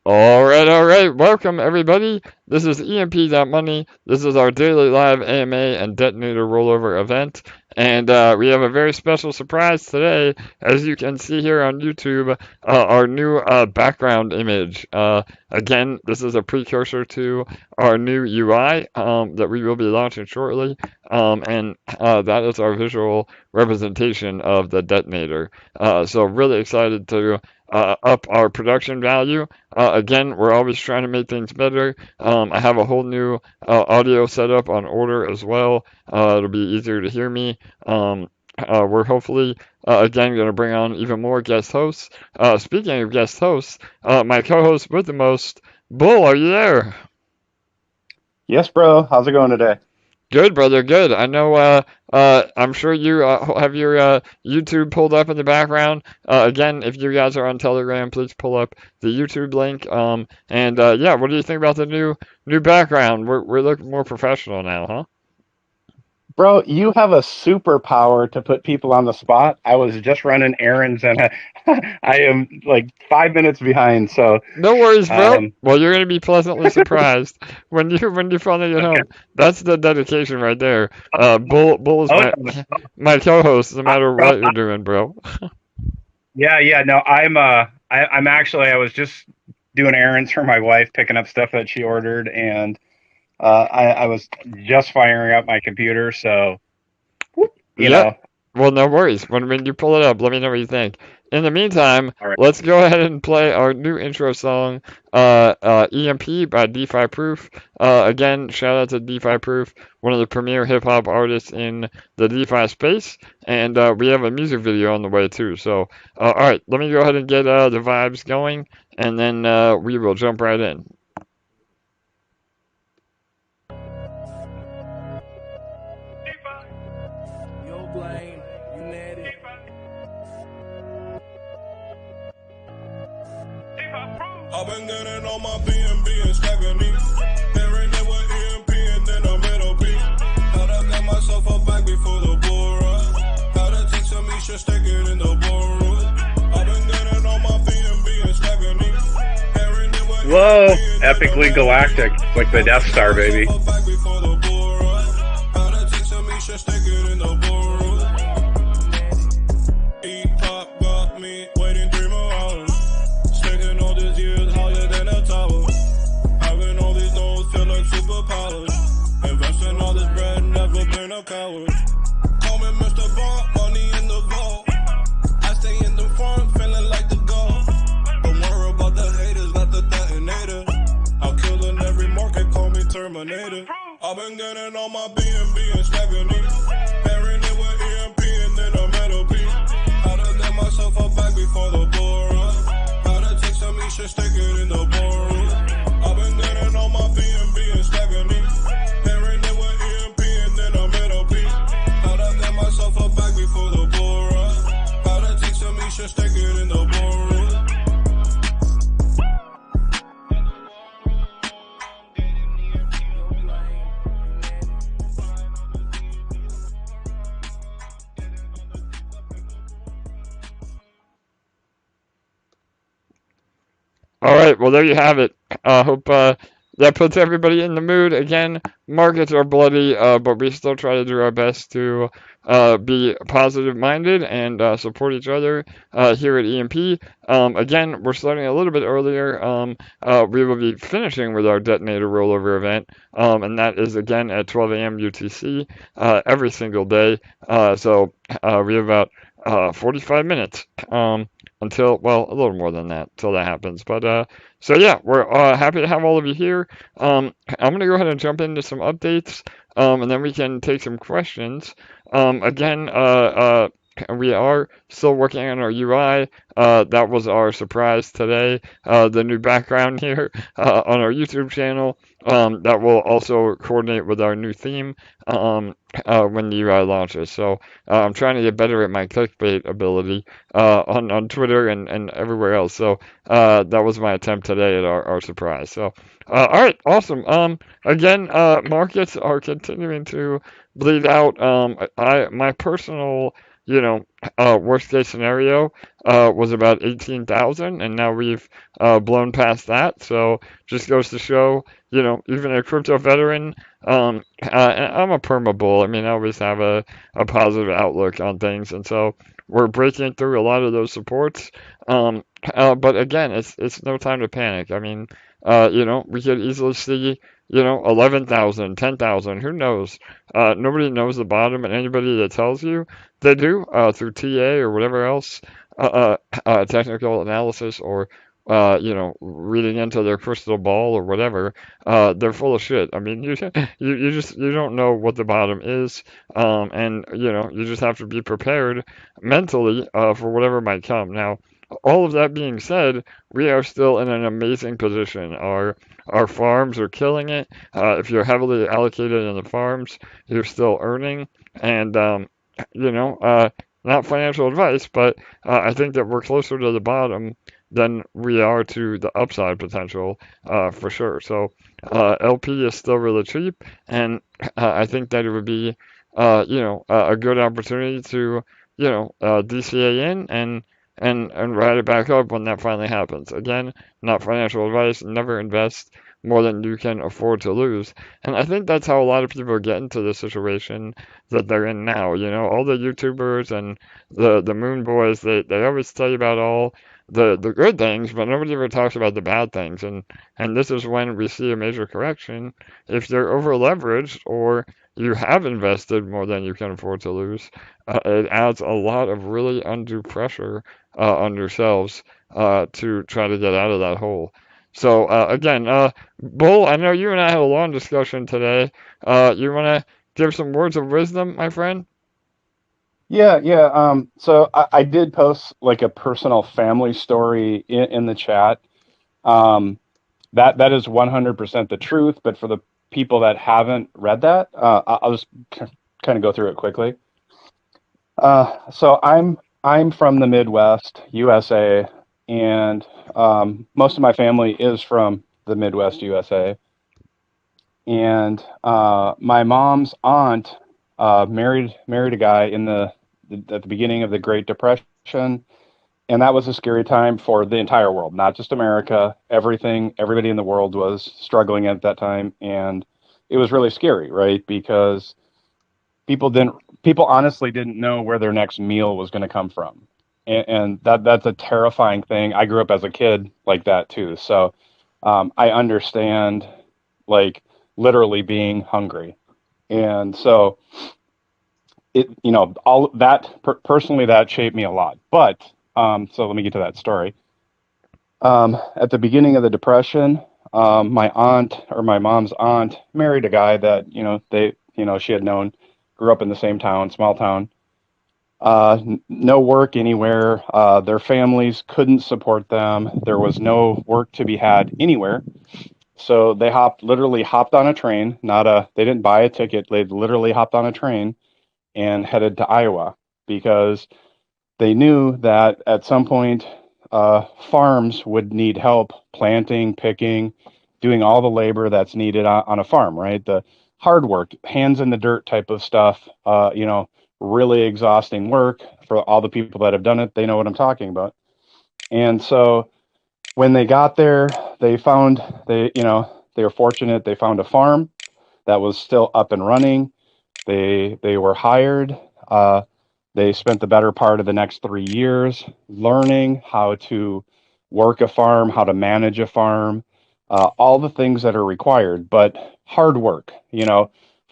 All right. Welcome, everybody. This is EMP.money. This is our daily live AMA and Detonator rollover event. And we have a very special surprise today. As you can see here on YouTube, our new background image. Again, this is a precursor to our new UI that we will be launching shortly. And that is our visual representation of the detonator. So, really excited to up our production value. Again, we're always trying to make things better. I have a whole new audio setup on order as well. It'll be easier to hear me. We're hopefully, again, going to bring on even more guest hosts. Speaking of guest hosts, my co host with the most, Bull, are you there? Yes, bro. How's it going today? Good, brother, good. I know, I'm sure you have your YouTube pulled up in the background. Again, if you guys are on Telegram, please pull up the YouTube link. And yeah, what do you think about the new background? We're looking more professional now, huh? Bro, you have a superpower to put people on the spot. I was just running errands and I am like 5 minutes behind. So, No worries, bro. um, Well, you're gonna be pleasantly surprised when you finally get okay. home. That's the dedication right there. Bull is Oh, my co-host, no matter bro, what you're doing, bro. yeah. No, I'm actually, I was just doing errands for my wife, picking up stuff that she ordered, and I was just firing up my computer. So, you Yep. know, Well, no worries. When you pull it up, let me know what you think. In the meantime, all right. let's go ahead and play our new intro song, EMP by Defi Proof. Again, shout out to Defi Proof, one of the premier hip hop artists in the DeFi space, and we have a music video on the way too. So, all right, let me go ahead and get the vibes going, and then we will jump right in. I've been getting on my BNB and stacking these. Pairing it with EMP and then a middle P. How to get myself a bag before the bull run. How to take some Misha, stick it in the bullroom. I've been getting on my BNB and stacking these. Pairing it with EMP Whoa, and then a epically middle P. galactic, like the Death How to get Star, baby. myself a bag before the bull run. How to take some Misha, stick it in the bullroom. E-pop got me waiting 3 more hours. Stacking all these years higher than a tower. Having all these nodes feel like superpowers. Investing all this bread, never been a coward. Call me Mr. Bond, money in the vault. I stay in the front, feeling like the goal. Don't worry about the haters, not the detonator. I'll kill in every market, call me Terminator. I've been getting on my BNB and stacking these. Pairing it with EMP and then a metal P. How to get myself a bag before the bull run. How to take some Misha, stick it in the ballroom. I've been getting on my BNB and stacking these. Pairing it with EMP and then a metal P. How to get myself a bag before the bull run. How to take some Misha, stick it in the ballroom. All right, well, there you have it. I hope that puts everybody in the mood. Again, markets are bloody, but we still try to do our best to be positive minded and support each other here at EMP. Again, we're starting a little bit earlier. We will be finishing with our detonator rollover event, and that is again at 12 a.m. UTC every single day. So we have about 45 minutes. Until, well, a little more than that until that happens. But yeah, we're happy to have all of you here. I'm gonna go ahead and jump into some updates, and then we can take some questions. Again, we are still working on our UI. That was our surprise today. The new background here on our YouTube channel. That will also coordinate with our new theme when the UI launches. So I'm trying to get better at my clickbait ability on Twitter and everywhere else. So that was my attempt today at our surprise. So all right, awesome. Again, markets are continuing to bleed out. My personal worst case scenario was about 18,000, and now we've blown past that. So just goes to show, even a crypto veteran, and I'm a perma bull. I mean, I always have a positive outlook on things, and so we're breaking through a lot of those supports. But again, it's no time to panic. I mean, we could easily see, 11,000, 10,000, who knows? Nobody knows the bottom, and anybody that tells you they do, through TA or whatever else, technical analysis, or reading into their crystal ball or whatever, they're full of shit. I mean, you don't know what the bottom is, and you just have to be prepared mentally, for whatever might come. Now, all of that being said, we are still in an amazing position. Our farms are killing it. If you're heavily allocated in the farms, you're still earning, and not financial advice, but I think that we're closer to the bottom than we are to the upside potential, for sure. So LP is still really cheap, and I think that it would be, a good opportunity to, DCA in and ride it back up when that finally happens. Again, not financial advice. Never invest more than you can afford to lose. And I think that's how a lot of people get into the situation that they're in now. All the YouTubers and the Moon Boys, they always tell you about all the good things, but nobody ever talks about the bad things. And this is when we see a major correction. If you're over leveraged, or you have invested more than you can afford to lose, it adds a lot of really undue pressure on yourselves, to try to get out of that hole. So again, Bull, I know you and I had a long discussion today. You want to give some words of wisdom, my friend? Yeah, yeah. So I did post like a personal family story in the chat. Um, that is 100% the truth. But for the people that haven't read that, I'll just kind of go through it quickly. So I'm from the Midwest, USA, and most of my family is from the Midwest, USA. And my mom's aunt married a guy at the beginning of the Great Depression, and that was a scary time for the entire world, not just America. Everybody in the world was struggling at that time, and it was really scary, right? Because people honestly didn't know where their next meal was going to come from, and that's a terrifying thing. I grew up as a kid like that too, so I understand, like, literally being hungry, and so all that personally, that shaped me a lot. But so let me get to that story. At the beginning of the Depression, my aunt, or my mom's aunt, married a guy that she had known, grew up in the same town, small town. No work anywhere. Their families couldn't support them. There was no work to be had anywhere. So they literally hopped on a train. They didn't buy a ticket. They literally hopped on a train and headed to Iowa, because they knew that at some point, farms would need help planting, picking, doing all the labor that's needed on a farm, right? The hard work, hands in the dirt type of stuff, really exhausting work. For all the people that have done it, they know what I'm talking about. And so when they got there, they were fortunate. They found a farm that was still up and running. They were hired. They spent the better part of the next 3 years learning how to work a farm, how to manage a farm, all the things that are required, but hard work,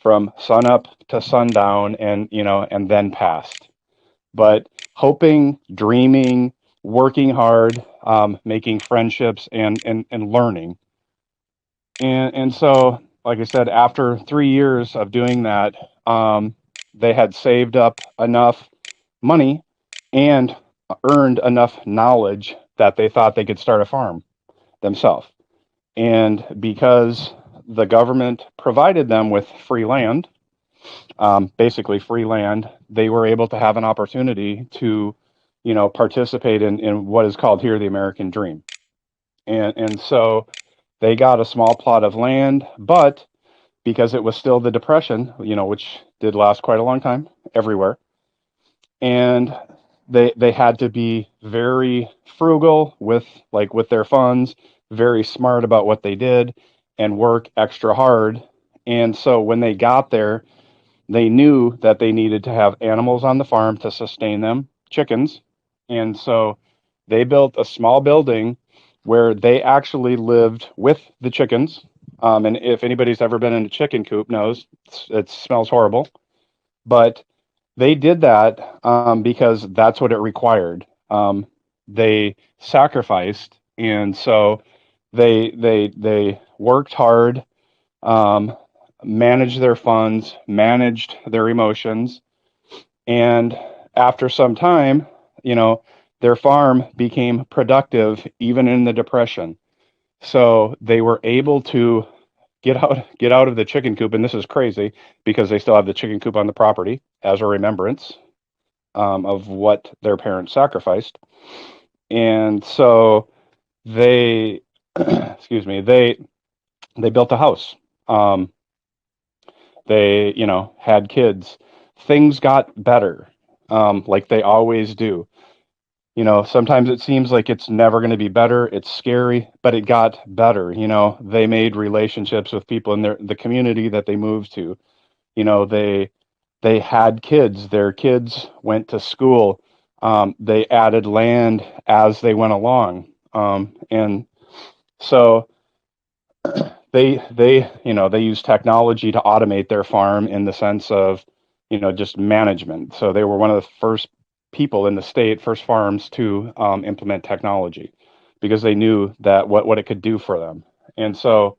from sun up to sundown, and then past. But hoping, dreaming, working hard, making friendships, and learning. And so, like I said, after 3 years of doing that, they had saved up enough money and earned enough knowledge that they thought they could start a farm themselves. And because the government provided them with free land, basically free land, they were able to have an opportunity to, participate in what is called here the American dream. And so they got a small plot of land, but because it was still the Depression, which did last quite a long time everywhere, and they had to be very frugal with their funds, very smart about what they did, and work extra hard. And so when they got there, they knew that they needed to have animals on the farm to sustain them, chickens. And so they built a small building where they actually lived with the chickens. And if anybody's ever been in a chicken coop knows it smells horrible, but they did that because that's what it required. They sacrificed, and so they worked hard, um, managed their funds, managed their emotions, and after some time, you know, their farm became productive even in the depression. So they were able to get out of the chicken coop, and this is crazy because they still have the chicken coop on the property as a remembrance of what their parents sacrificed. And so they, excuse me, they built a house. Um, they, had kids. Things got better, like they always do. Sometimes it seems like it's never going to be better. It's scary, but it got better. They made relationships with people in the community that they moved to. They had kids. Their kids went to school. They added land as they went along, and so they use technology to automate their farm in the sense of just management. So they were one of the first people in the state, first farms to implement technology because they knew that what it could do for them. And so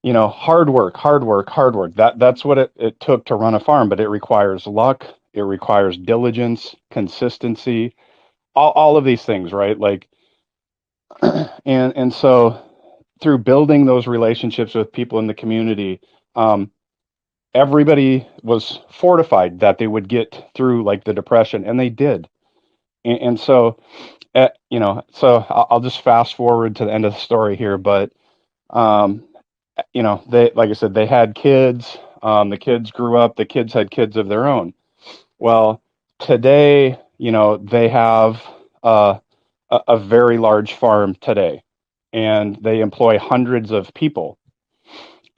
hard work, hard work, hard work. That's what it took to run a farm, but it requires luck, it requires diligence, consistency, all of these things, right? Like, and so through building those relationships with people in the community, everybody was fortified that they would get through like the depression, and they did. And so, so I'll just fast forward to the end of the story here, but um, they, like I said, they had kids. The kids grew up. The kids had kids of their own. Well, today, they have a very large farm today, and they employ hundreds of people.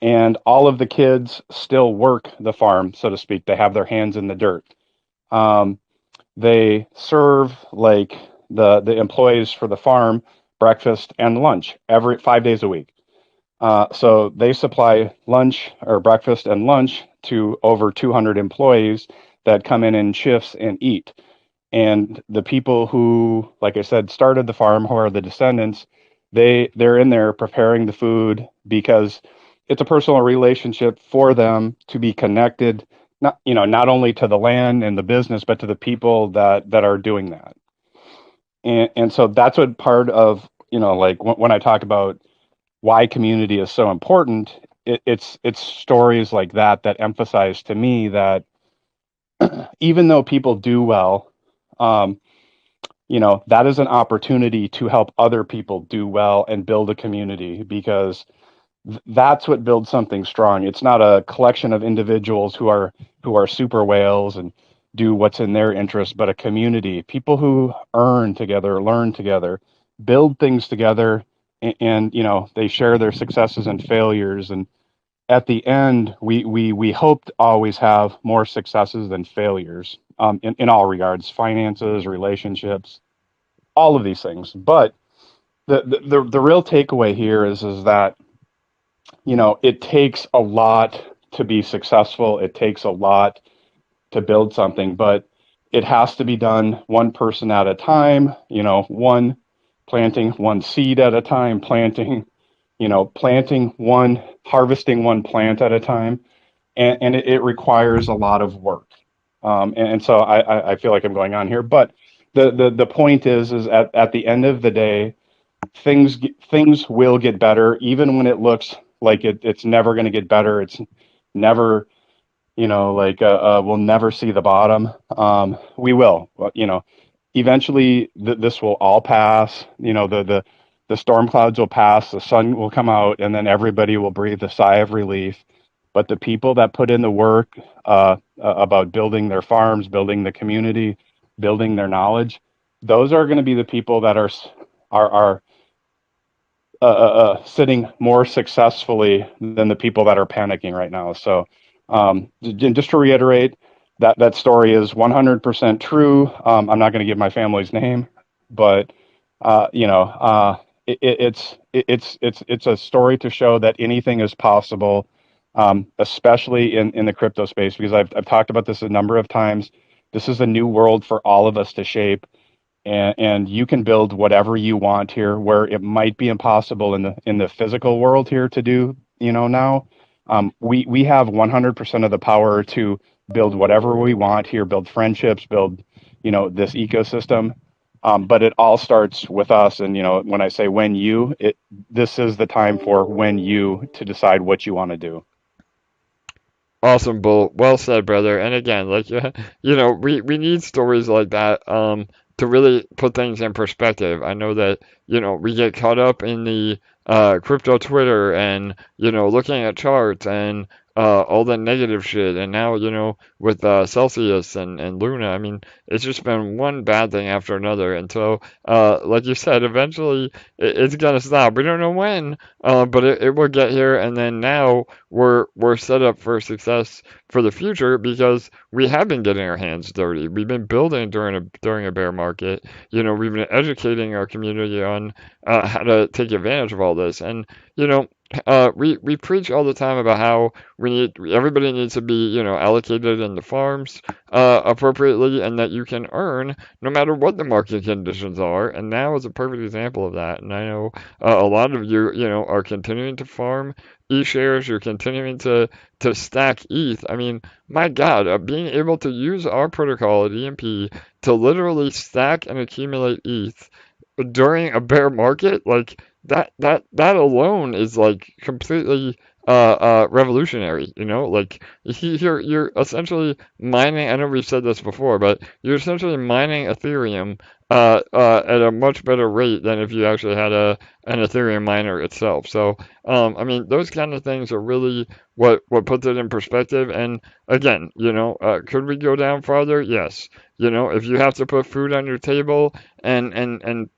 And all of the kids still work the farm, so to speak. They have their hands in the dirt. Um, they serve like the employees for the farm breakfast and lunch every 5 days a week. So they supply lunch or breakfast and lunch to over 200 employees that come in shifts and eat. And the people who, like I said, started the farm, who are the descendants, they're in there preparing the food because it's a personal relationship for them to be connected, not only to the land and the business, but to the people that are doing that. And so that's what part of, like when I talk about why community is so important, it's stories like that emphasize to me that even though people do well, um, that is an opportunity to help other people do well and build a community because that's what builds something strong. It's not a collection of individuals who are super whales and do what's in their interest, but a community, people who earn together, learn together, build things together, and they share their successes and failures. And at the end, we hope to always have more successes than failures, in all regards, finances, relationships, all of these things. But the real takeaway here is that it takes a lot to be successful. It takes a lot to build something, but it has to be done one person at a time, one planting one seed at a time, planting one, harvesting one plant at a time. And it requires a lot of work. And so I feel like I'm going on here, but the point is at the end of the day, things will get better, even when it looks like it's never going to get better. It's never, like we'll never see the bottom. We will, eventually this will all pass. The storm clouds will pass, the sun will come out, and then everybody will breathe a sigh of relief. But the people that put in the work about building their farms, building the community, building their knowledge, those are going to be the people that are sitting more successfully than the people that are panicking right now. So just to reiterate, that story is 100% true. I'm not going to give my family's name, but it's a story to show that anything is possible, especially in the crypto space, because I've talked about this a number of times. This is a new world for all of us to shape. And you can build whatever you want here, where it might be impossible in the physical world here to do. Now we have 100% of the power to build whatever we want here, build friendships, build this ecosystem. But it all starts with us. And when I say this is the time for when you to decide what you want to do. Awesome, Bull. Well said, brother. And again, like we need stories like that to really put things in perspective. I know that we get caught up in the crypto Twitter and looking at charts and all the negative shit. And now with Celsius and Luna, I mean, it's just been one bad thing after another. And so, like you said, eventually it's gonna stop. We don't know when, but it will get here. And then now we're set up for success for the future because we have been getting our hands dirty. We've been building during a bear market. We've been educating our community on how to take advantage of all this. And we preach all the time about how everybody needs to be allocated in the farms appropriately, and that you can earn no matter what the market conditions are. And now is a perfect example of that. And I know a lot of you are continuing to farm ESHARES. You're continuing to stack ETH. I mean, my God, being able to use our protocol at EMP to literally stack and accumulate ETH during a bear market, like that alone is like completely revolutionary. Like you're essentially mining. I know we've said this before, but you're essentially mining Ethereum at a much better rate than if you actually had an Ethereum miner itself. So I mean, those kind of things are really what puts it in perspective. And again, could we go down farther? Yes. If you have to put food on your table and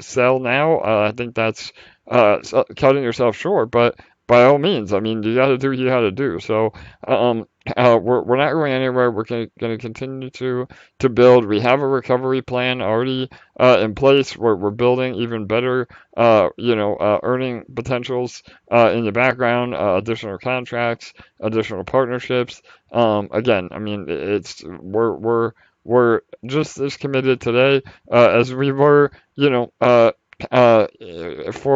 sell now, I think that's cutting yourself short. But by all means, I mean, you got to do what you got to do. So we're not going anywhere. We're going to continue to build. We have a recovery plan already in place. We're building even better, earning potentials in the background, additional contracts, additional partnerships. Again, I mean, we're just as committed today as we were, 4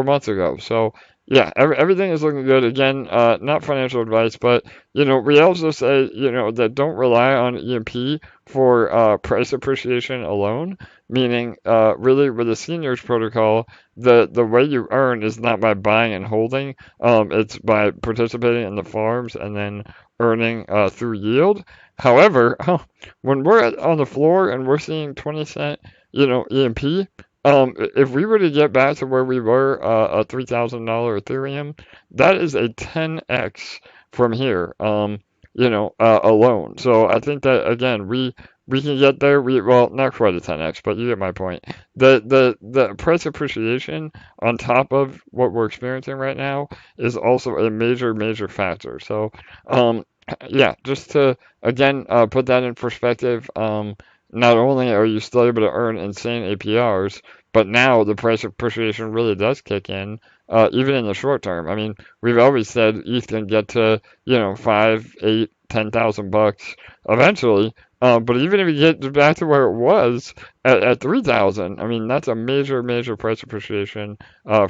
months ago. So yeah, everything is looking good. Again, not financial advice, but we also say that don't rely on EMP for price appreciation alone. Meaning, really, with the seniors protocol, the way you earn is not by buying and holding. It's by participating in the farms and then earning through yield. However, when we're on the floor and we're seeing 20 cent, EMP, if we were to get back to where we were, a $3,000 Ethereum, that is a 10x from here, alone. So I think that again, we can get there. Well, not quite a 10x, but you get my point. The price appreciation on top of what we're experiencing right now is also a major factor. So, yeah, just to again put that in perspective. Not only are you still able to earn insane APRs, but now the price appreciation really does kick in, even in the short term. I mean, we've always said ETH can get to, 5, 8, 10,000 bucks eventually. But even if you get back to where it was at 3,000, I mean, that's a major price appreciation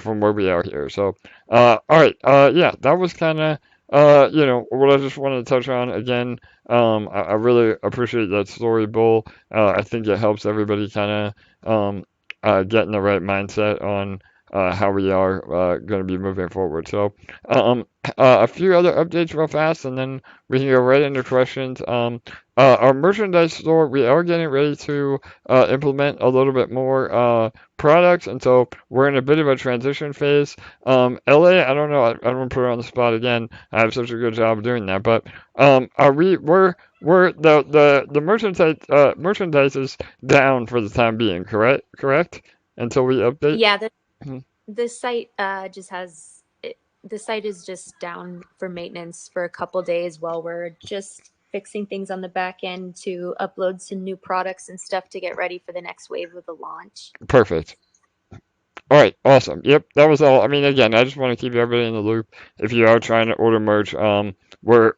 from where we are here. So, all right, yeah, that was kind of what I just wanted to touch on. Again, I really appreciate that story, Bull. I think it helps everybody kind of get in the right mindset on how we are going to be moving forward. So a few other updates real fast, and then we can go right into questions. Our merchandise store, we are getting ready to implement a little bit more products, and so we're in a bit of a transition phase. LA, I don't know, I don't want to put her on the spot again. I have such a good job of doing that, but we're the merchandise is down for the time being, correct, until we update. Yeah, Mhm. the site the site is just down for maintenance for a couple days while we're just fixing things on the back end to upload some new products and stuff to get ready for the next wave of the launch. Perfect. All right, awesome. Yep, that was all. I mean, again, I just want to keep everybody in the loop. If you are trying to order merch, we're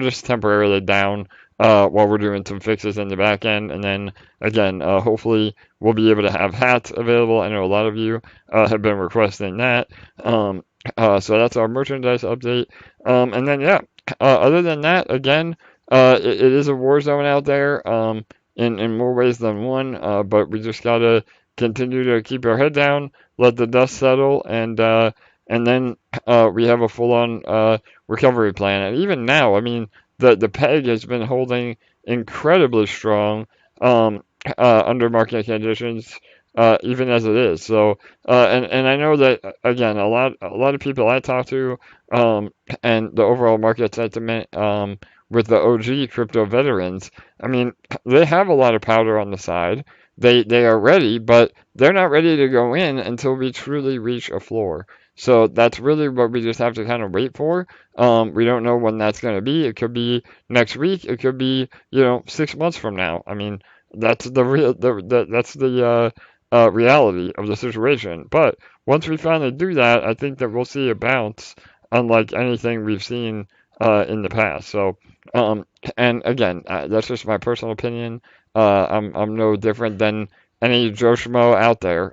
just temporarily down while we're doing some fixes in the back end, and then again, hopefully we'll be able to have hats available. I know a lot of you have been requesting that. So that's our merchandise update. And then yeah, other than that, again, it is a war zone out there. In more ways than one. But we just gotta continue to keep our head down, let the dust settle, and then we have a full-on recovery plan. And even now, I mean, the peg has been holding incredibly strong under market conditions, even as it is. So, and I know that again, a lot of people I talk to, and the overall market sentiment, with the OG crypto veterans, I mean, they have a lot of powder on the side. They are ready, but they're not ready to go in until we truly reach a floor. So that's really what we just have to kind of wait for. We don't know when that's going to be. It could be next week. It could be 6 months from now. I mean, that's the real that's the reality of the situation. But once we finally do that, I think that we'll see a bounce unlike anything we've seen in the past. So and again, that's just my personal opinion. I'm no different than any Joe Schmo out there.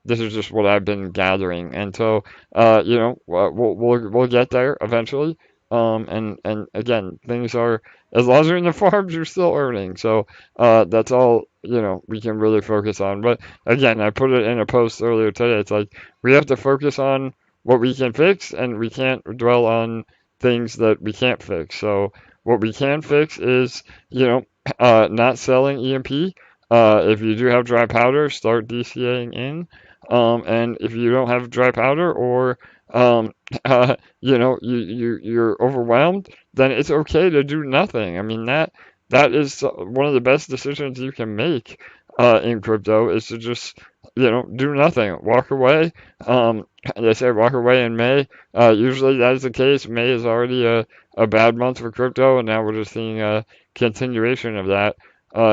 This is just what I've been gathering, and so we'll get there eventually. And again, things are, as long as you're in the farms, you're still earning. So that's all we can really focus on. But again, I put it in a post earlier today. It's like we have to focus on what we can fix, and we can't dwell on things that we can't fix. So what we can fix is, not selling EMP. If you do have dry powder, start DCAing in. And if you don't have dry powder, or you're overwhelmed, then it's okay to do nothing. I mean, that is one of the best decisions you can make in crypto, is to just do nothing, walk away. They say walk away in May. Usually that is the case. May is already a bad month for crypto, and now we're just seeing a continuation of that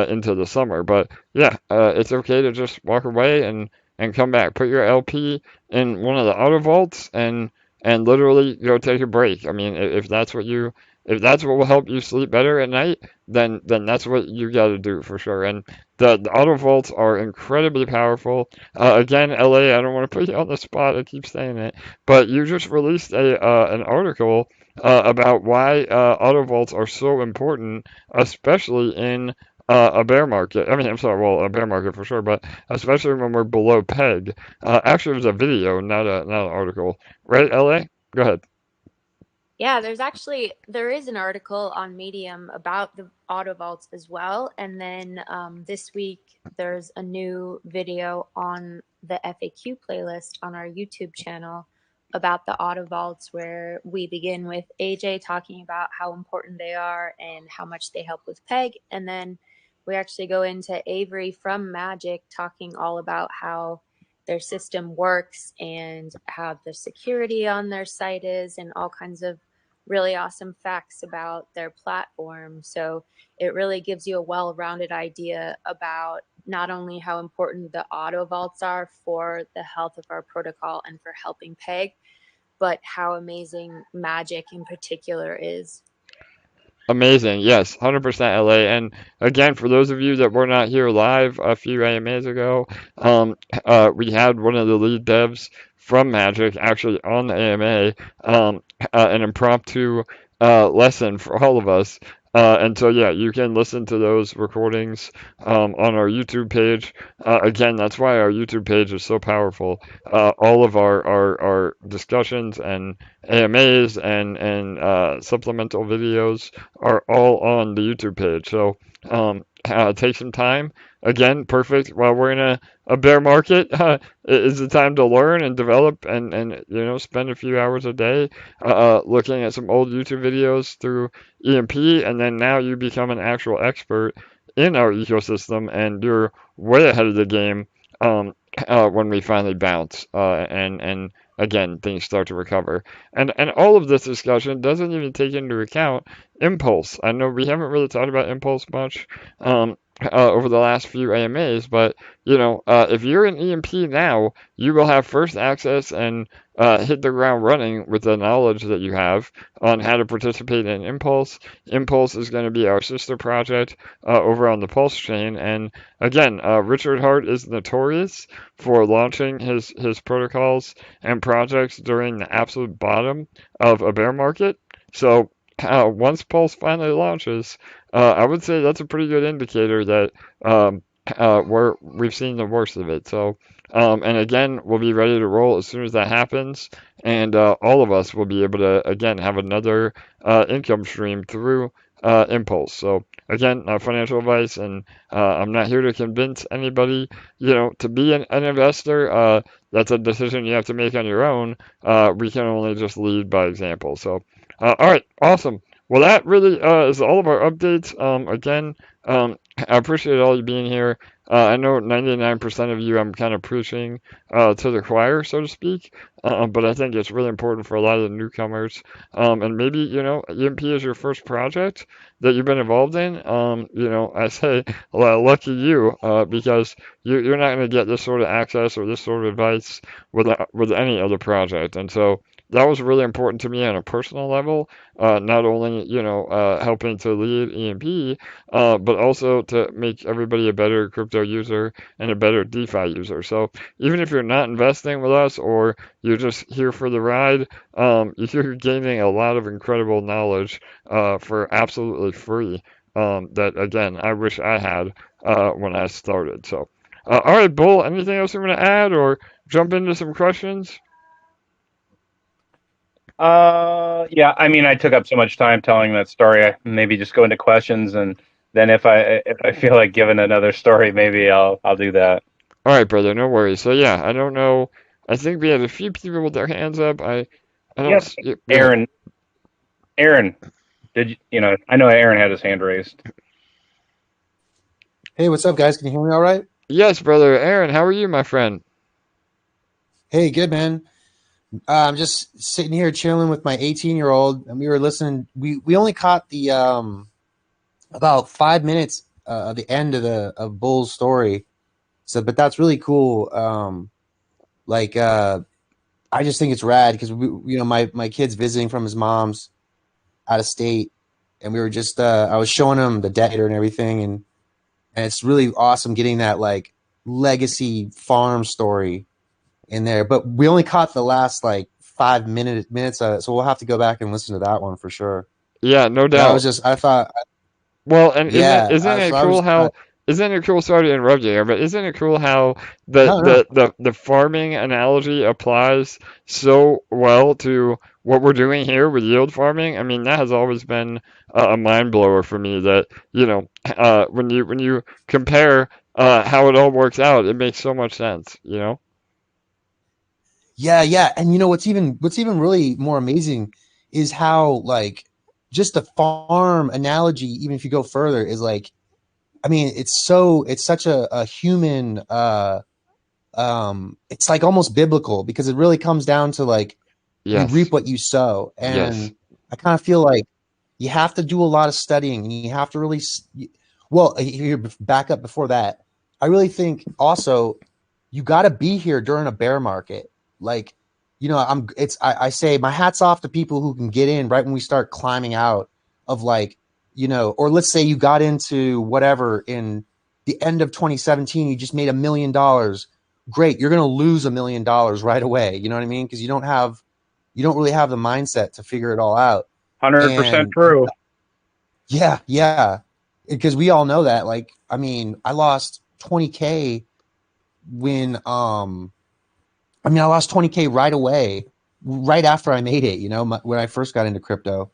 into the summer. But yeah, it's okay to just walk away and come back. Put your LP in one of the Autovaults and literally go take a break. I mean, if that's what will help you sleep better at night, then that's what you got to do for sure. And the Autovaults are incredibly powerful. Again, LA, I don't want to put you on the spot. I keep saying it, but you just released an article about why Autovaults are so important, especially in a bear market. I mean, I'm sorry, well, a bear market for sure, but especially when we're below peg. Actually, it was a video, not an article, right? LA, go ahead. Yeah, there is an article on Medium about the Autovaults as well. And then this week, there's a new video on the FAQ playlist on our YouTube channel about the Autovaults, where we begin with AJ talking about how important they are and how much they help with PEG. And then we actually go into Avery from Magik talking all about how their system works and how the security on their site is, and all kinds of really awesome facts about their platform. So it really gives you a well-rounded idea about not only how important the Autovaults are for the health of our protocol and for helping PEG, but how amazing Magik in particular is. Amazing, yes, 100% LA. And again, for those of you that were not here live a few AMAs ago, we had one of the lead devs from Magik actually on the AMA, an impromptu lesson for all of us And so, yeah, you can listen to those recordings on our YouTube page. Again, that's why our YouTube page is so powerful. All of our discussions and AMAs and supplemental videos are all on the YouTube page. So take some time. Again, perfect while we're in a bear market. Is the time to learn and develop and spend a few hours a day looking at some old YouTube videos through EMP, and then now you become an actual expert in our ecosystem, and you're way ahead of the game when we finally bounce and again things start to recover. And all of this discussion doesn't even take into account impulse. I know we haven't really talked about impulse much over the last few AMAs, but if you're in EMP now, you will have first access and hit the ground running with the knowledge that you have on how to participate in Impulse. Impulse is going to be our sister project over on the Pulse chain, and again, Richard Hart is notorious for launching his protocols and projects during the absolute bottom of a bear market. So once Pulse finally launches, I would say that's a pretty good indicator that we've seen the worst of it. So, and again, we'll be ready to roll as soon as that happens, and all of us will be able to again have another income stream through Impulse. So again, not financial advice, and I'm not here to convince anybody, to be an investor. That's a decision you have to make on your own. We can only just lead by example. So, all right, awesome. Well, that really is all of our updates. Again, I appreciate all you being here. I know 99% of you I'm kind of preaching to the choir, so to speak, but I think it's really important for a lot of the newcomers. And maybe, EMP is your first project that you've been involved in. I say, well, lucky you, because you're not going to get this sort of access or this sort of advice with any other project. And so that was really important to me on a personal level, not only, helping to lead EMP, but also to make everybody a better crypto user and a better DeFi user. So even if you're not investing with us or you're just here for the ride, you're gaining a lot of incredible knowledge for absolutely free. That again, I wish I had when I started. So, all right, Bull. Anything else you want to add or jump into some questions? Yeah, I mean, I took up so much time telling that story. I maybe just go into questions, and then if I feel like giving another story, maybe I'll do that. All right, brother. No worries. So yeah, I don't know. I think we had a few people with their hands up. I don't. Yes, Go ahead. Aaron, did you? I know Aaron had his hand raised. Hey, what's up, guys? Can you hear me all right? Yes, brother. Aaron, how are you, my friend? Hey, good, man. I'm just sitting here chilling with my 18-year-old, and we were listening. We only caught the about 5 minutes of the end of Bull's story. So, but that's really cool. I just think it's rad because my kid's visiting from his mom's out of state, and we were just I was showing him the Detonator and everything, and it's really awesome getting that like legacy farm story in there. But we only caught the last like 5 minutes of it, so we'll have to go back and listen to that one for sure. Yeah, no doubt. I thought. Well, and Yeah, isn't it so I cool was. how? Isn't it cool? Sorry to interrupt you here, but isn't it cool how the No, no. the farming analogy applies so well to what we're doing here with yield farming? I mean, that has always been a mind blower for me. That when you compare how it all works out, it makes so much sense. Yeah, and what's even really more amazing is how like just the farm analogy, even if you go further, is like, I mean, it's such a human, it's like almost biblical because it really comes down to like you reap Yes. what you sow, Yes. and I kind of feel like you have to do a lot of studying, and you have to really, well, here back up before that. I really think also you got to be here during a bear market, like. I say my hat's off to people who can get in right when we start climbing out of like, or let's say you got into whatever in the end of 2017, you just made $1 million. Great. You're going to lose $1 million right away. You know what I mean? Because you don't really have the mindset to figure it all out. 100% And true. Yeah, because we all know that. Like, I mean, I lost 20K when I lost 20K right away, right after I made it. When I first got into crypto.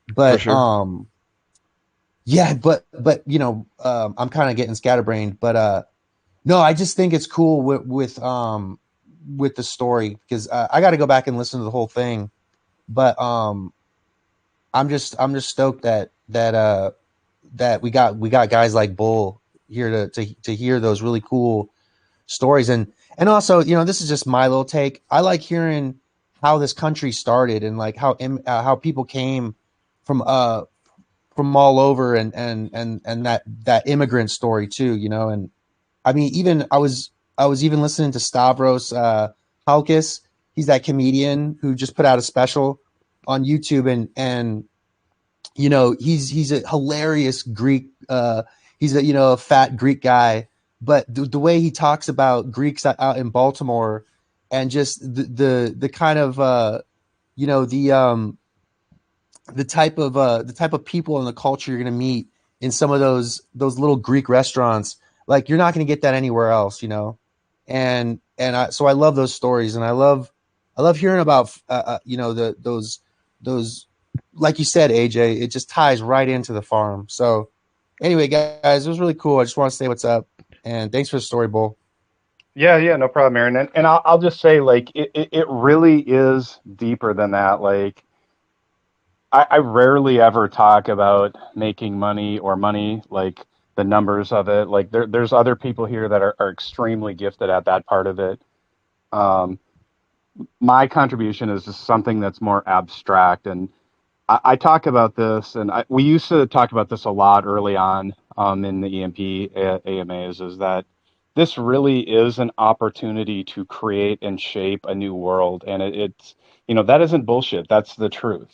For But sure. yeah, but I'm kind of getting scatterbrained. But no, I just think it's cool with the story, because I got to go back and listen to the whole thing. But I'm just stoked that we got guys like Bull here to hear those really cool stories. And also, this is just my little take. I like hearing how this country started, and like how people came from all over, and that immigrant story too. And I mean, even I was even listening to Stavros Halkis. He's that comedian who just put out a special on YouTube, and he's a hilarious Greek. He's a fat Greek guy, but the way he talks about Greeks out in Baltimore, and just the kind of you know the type of people and the culture you're gonna meet in some of those little Greek restaurants, like you're not gonna get that anywhere else. So I love those stories, and I love hearing about those, like you said, AJ. It just ties right into the farm. So anyway, guys, it was really cool. I just want to say what's up, and thanks for the story, Bull. Yeah, no problem, Aaron. And I'll just say, like, it really is deeper than that. Like, I rarely ever talk about making money or money, like the numbers of it. Like, there's other people here that are extremely gifted at that part of it. Um, my contribution is just something that's more abstract. And I talk about this, and we used to talk about this a lot early on in the EMP AMAs, is that this really is an opportunity to create and shape a new world. And it's, that isn't bullshit. That's the truth.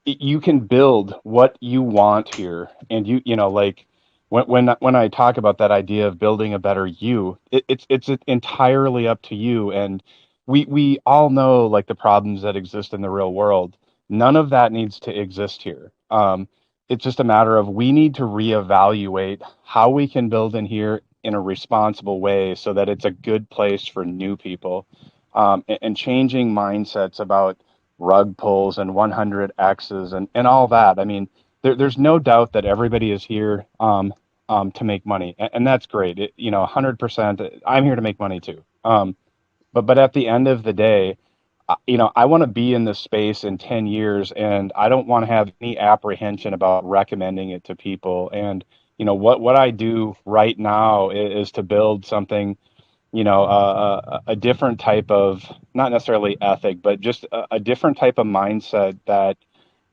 You can build what you want here, and like when I talk about that idea of building a better you, it's entirely up to you. And we all know, like, the problems that exist in the real world. None of that needs to exist here. It's just a matter of, we need to reevaluate how we can build in here in a responsible way, so that it's a good place for new people, and changing mindsets about rug pulls and 100Xs and all that. I mean, there's no doubt that everybody is here to make money, and that's great. 100%. I'm here to make money too. But at the end of the day, I want to be in this space in 10 years, and I don't want to have any apprehension about recommending it to people. And what I do right now is to build something, a different type of, not necessarily ethic, but just a different type of mindset that,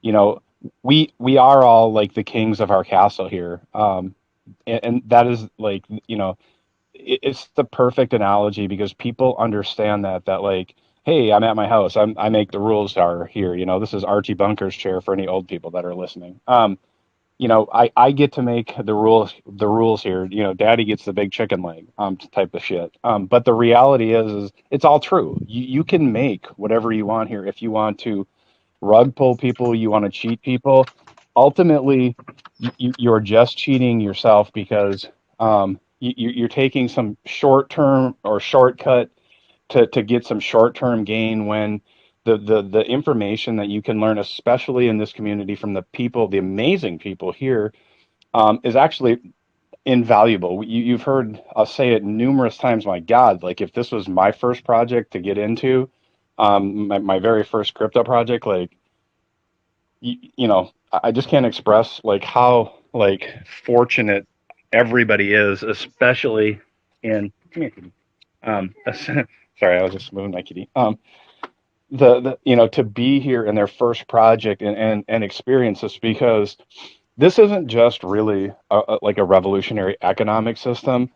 you know, we are all like the kings of our castle here. And that is, like, it's the perfect analogy, because people understand that, like, hey, I'm at my house. I make the rules are here. This is Archie Bunker's chair for any old people that are listening. I get to make the rules here. Daddy gets the big chicken leg, type of shit. But the reality is it's all true. You can make whatever you want here. If you want to rug pull people, you want to cheat people, ultimately you're just cheating yourself, because you're taking some short term or shortcut to get some short term gain, when the information that you can learn, especially in this community, from the people, the amazing people here, is actually invaluable. You've heard us say it numerous times. My God, like, if this was my first project to get into, my very first crypto project, like, I just can't express, like, how, like, fortunate everybody is, especially in, come here, kitty. Sorry, I was just moving my kitty. To be here in their first project, and experience this, because this isn't just really like a revolutionary economic system.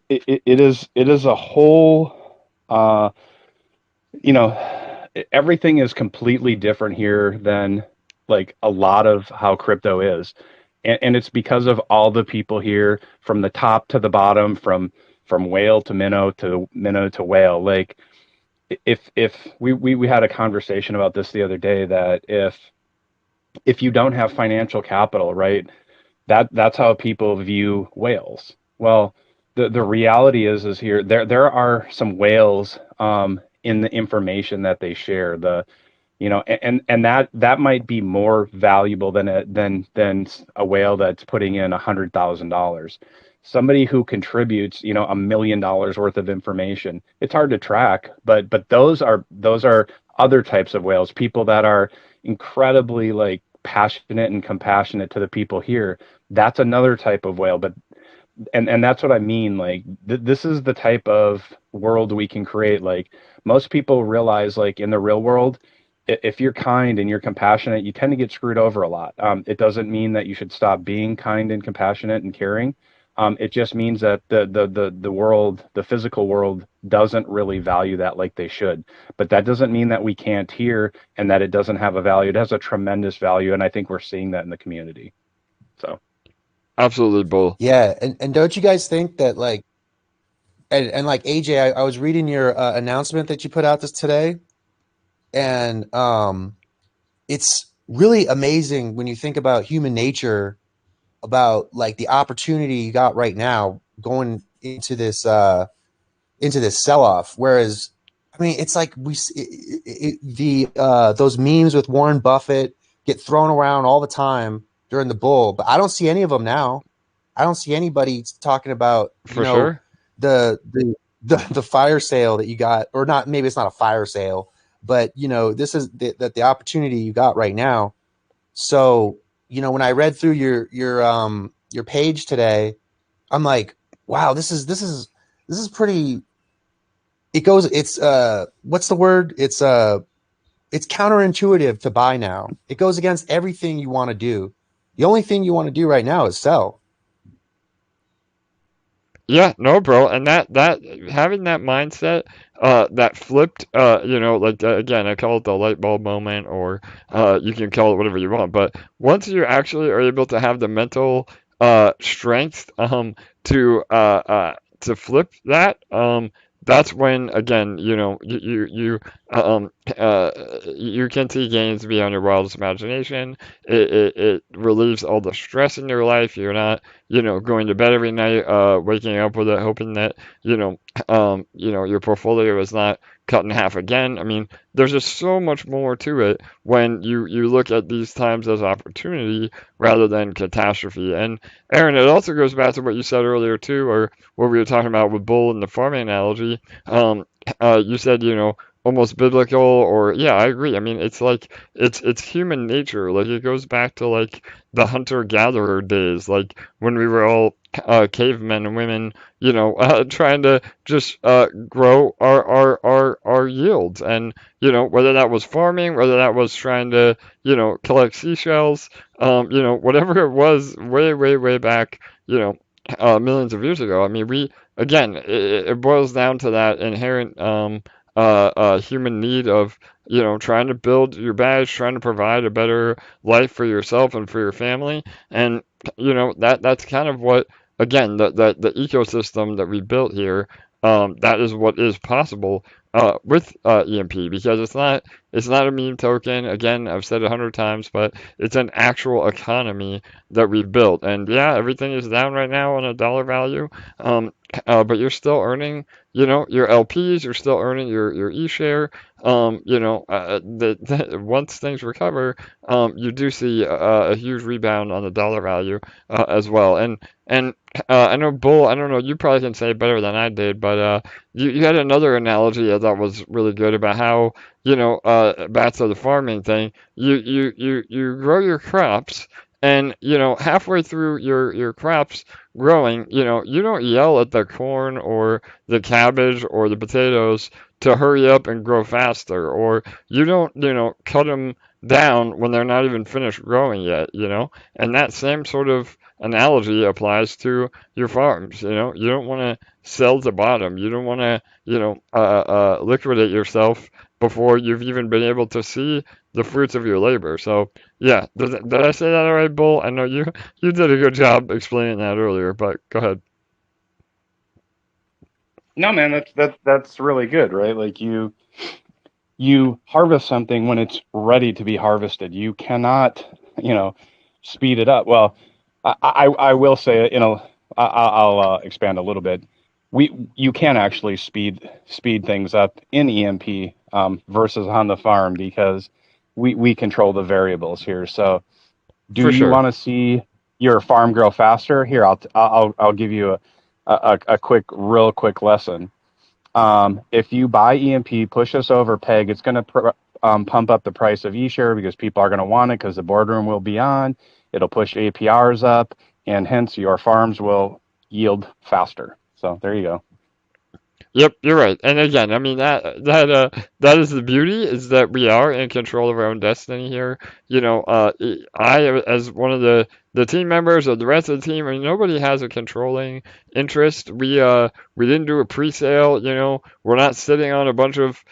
It is a whole, you know, everything is completely different here than, like, a lot of how crypto is. And it's because of all the people here, from the top to the bottom, from whale to minnow to whale. Like, if we had a conversation about this the other day, that if if you don't have financial capital, right, that's how people view whales. Well, the reality is here there are some whales in the information that they share. And that might be more valuable than a whale that's putting in $100,000. Somebody who contributes, $1 million worth of information. It's hard to track, but those are other types of whales. People that are incredibly like passionate and compassionate to the people here. That's another type of whale. But and that's what I mean. Like this is the type of world we can create. Like most people realize, like in the real world, if you're kind and you're compassionate, you tend to get screwed over a lot. It doesn't mean that you should stop being kind and compassionate and caring. It just means that the world, the physical world, doesn't really value that like they should. But that doesn't mean that we can't hear and that it doesn't have a value. It has a tremendous value, and I think we're seeing that in the community. So. Absolutely, Bull. Yeah, and don't you guys think that like, and like AJ, I was reading your announcement that you put out this today, and it's really amazing when you think about human nature, about like the opportunity you got right now going into this sell-off. Whereas, I mean, it's like those memes with Warren Buffett get thrown around all the time during the bull, but I don't see any of them now. I don't see anybody talking about Sure. the fire sale that you got, or not. Maybe it's not a fire sale, but this is the opportunity you got right now. So when I read through your page today, I'm like, wow, this is pretty. It's what's the word? It's counterintuitive to buy now. It goes against everything you want to do. The only thing you want to do right now is sell. Yeah, no, bro, and that having that mindset, that flipped, like again, I call it the light bulb moment, or you can call it whatever you want. But once you actually are able to have the mental strength to flip that, that's when again, you can see gains beyond your wildest imagination. It relieves all the stress in your life. You're not, going to bed every night, waking up with it, hoping that, your portfolio is not cut in half again. I mean, there's just so much more to it when you look at these times as opportunity rather than catastrophe. And Aaron, it also goes back to what you said earlier too, or what we were talking about with bull and the farming analogy. You said, almost biblical, or yeah, I agree. I mean, it's like it's human nature. Like it goes back to like the hunter gatherer days, like when we were all cavemen and women, trying to just grow our yields, and whether that was farming, whether that was trying to collect seashells, whatever it was, way back, millions of years ago. I mean, we again, it boils down to that inherent human need of trying to build your badge, trying to provide a better life for yourself and for your family, and that's kind of what, again, the ecosystem that we built here. That is what is possible with EMP, because it's not a meme token. Again, I've said 100 times, but it's an actual economy that we've built. And yeah, everything is down right now on a dollar value, but you're still earning, your LPs. You're still earning your E-share. Once things recover, you do see a huge rebound on the dollar value as well. And I know, Bull, I don't know, you probably can say it better than I did, but you had another analogy I thought was really good about how, back to the farming thing, you grow your crops, and halfway through your crops growing, you don't yell at the corn or the cabbage or the potatoes to hurry up and grow faster, or you don't cut them down when they're not even finished growing yet, and that same sort of analogy applies to your farms. You don't want to sell to bottom. You don't want to liquidate yourself before you've even been able to see the fruits of your labor. So yeah, did I say that all right, Bull? I know you did a good job explaining that earlier, but go ahead. No, man, that's really good, right? Like you harvest something when it's ready to be harvested. You cannot speed it up. Well, I will say, I'll expand a little bit. You can actually speed things up in EMP versus on the farm, because we control the variables here. So, do For you sure. want to see your farm grow faster? Here, I'll give you a real quick lesson. If you buy EMP, push us over peg, it's going to pump up the price of eShare, because people are going to want it, because the boardroom will be on. It'll push APRs up, and hence your farms will yield faster. So there you go. Yep, you're right. And again, I mean that is the beauty, is that we are in control of our own destiny here. I, as one of the team members, or the rest of the team, I mean, nobody has a controlling interest. We didn't do a pre-sale. We're not sitting on a bunch of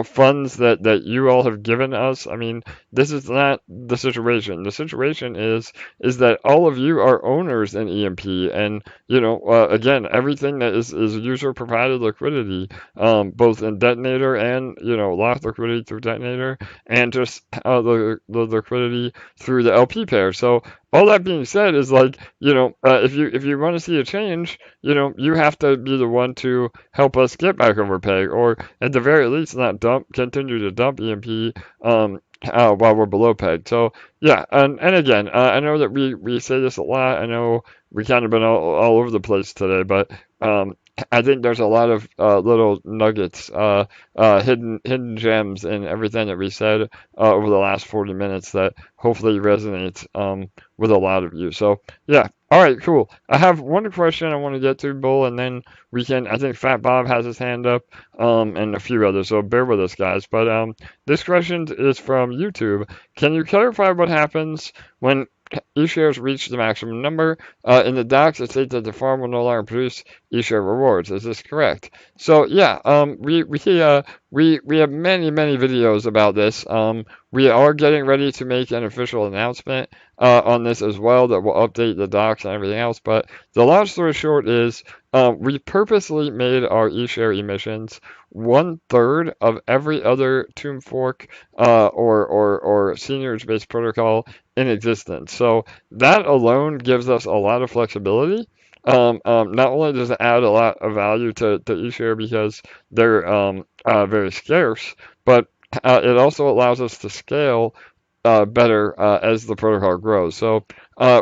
funds that you all have given us. I mean, this is not the situation. The situation is that all of you are owners in EMP, and again, everything that is user provided liquidity, both in Detonator and locked liquidity through Detonator, and just the liquidity through the LP pair. So all that being said is, like, if you want to see a change, you have to be the one to help us get back over peg, or at the very least not continue to dump EMP while we're below peg. So yeah, and again, I know that we say this a lot. I know we kind of been all over the place today, but I think there's a lot of little nuggets, hidden gems in everything that we said over the last 40 minutes that hopefully resonates with a lot of you. So yeah, all right, cool. I have one question I want to get to, Bull, and then we can. I think Fat Bob has his hand up, and a few others. So bear with us, guys. But this question is from YouTube. Can you clarify what happens when eShares reach the maximum number? In the docs, it states that the farm will no longer produce eShare rewards. Is this correct? So yeah, we have many videos about this. We are getting ready to make an official announcement on this as well, that will update the docs and everything else. But the long story short is, we purposely made our eShare emissions 1/3 of every other tomb fork or seniors-based protocol in existence. So that alone gives us a lot of flexibility. Not only does it add a lot of value to eShare because they're very scarce, but it also allows us to scale better as the protocol grows. So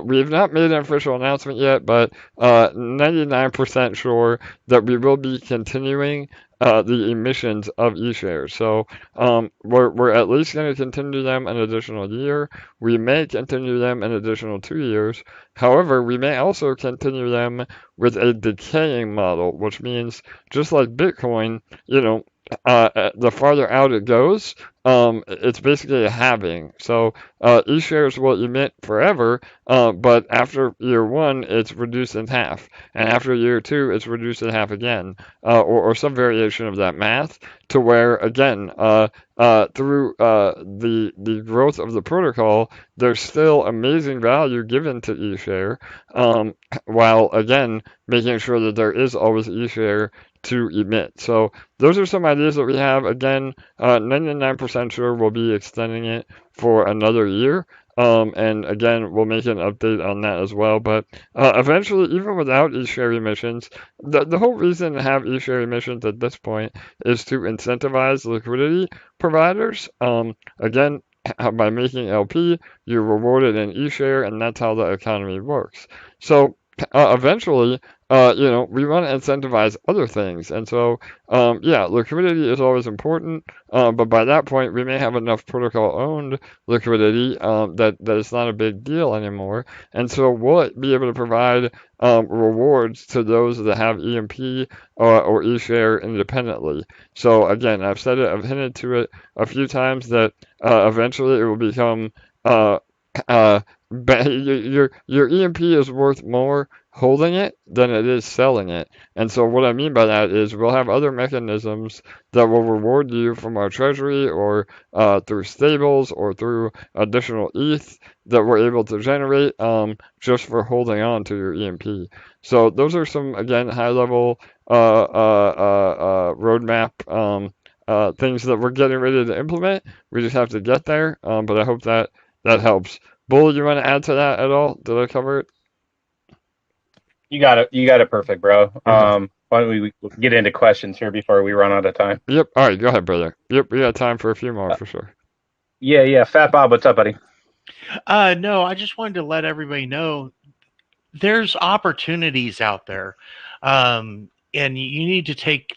we have not made an official announcement yet, but 99% sure that we will be continuing the emissions of eShares. So we're at least going to continue them an additional year. We may continue them an additional 2 years. However, we may also continue them with a decaying model, which means, just like Bitcoin, the farther out it goes, it's basically a halving. So eShares will emit forever, but after year 1, it's reduced in half, and after year 2, it's reduced in half again, or some variation of that math, to where, again, through the growth of the protocol, there's still amazing value given to eShare, while again making sure that there is always eShare to emit. So those are some ideas that we have. Again, 99% sure we'll be extending it for another year. And again, we'll make an update on that as well. But eventually, even without eShare emissions, the whole reason to have eShare emissions at this point is to incentivize liquidity providers. Again, by making LP, you're rewarded in eShare, and that's how the economy works. So eventually, we want to incentivize other things. And so, yeah, liquidity is always important, but by that point, we may have enough protocol-owned liquidity that it's not a big deal anymore. And so we'll be able to provide rewards to those that have EMP or eShare independently. So again, I've said it, I've hinted to it a few times, that eventually it will become your EMP is worth more holding it than it is selling it. And so what I mean by that is, we'll have other mechanisms that will reward you from our treasury, or through stables, or through additional ETH that we're able to generate just for holding on to your EMP. So those are some, again, high-level roadmap things that we're getting ready to implement. We just have to get there, but I hope that helps. Bull, you want to add to that at all? Did I cover it? You got it. You got it perfect, bro. Okay. Why don't we get into questions here before we run out of time? Yep. All right. Go ahead, brother. Yep. We got time for a few more for sure. Yeah. Fat Bob, what's up, buddy? No, I just wanted to let everybody know there's opportunities out there. And you need to take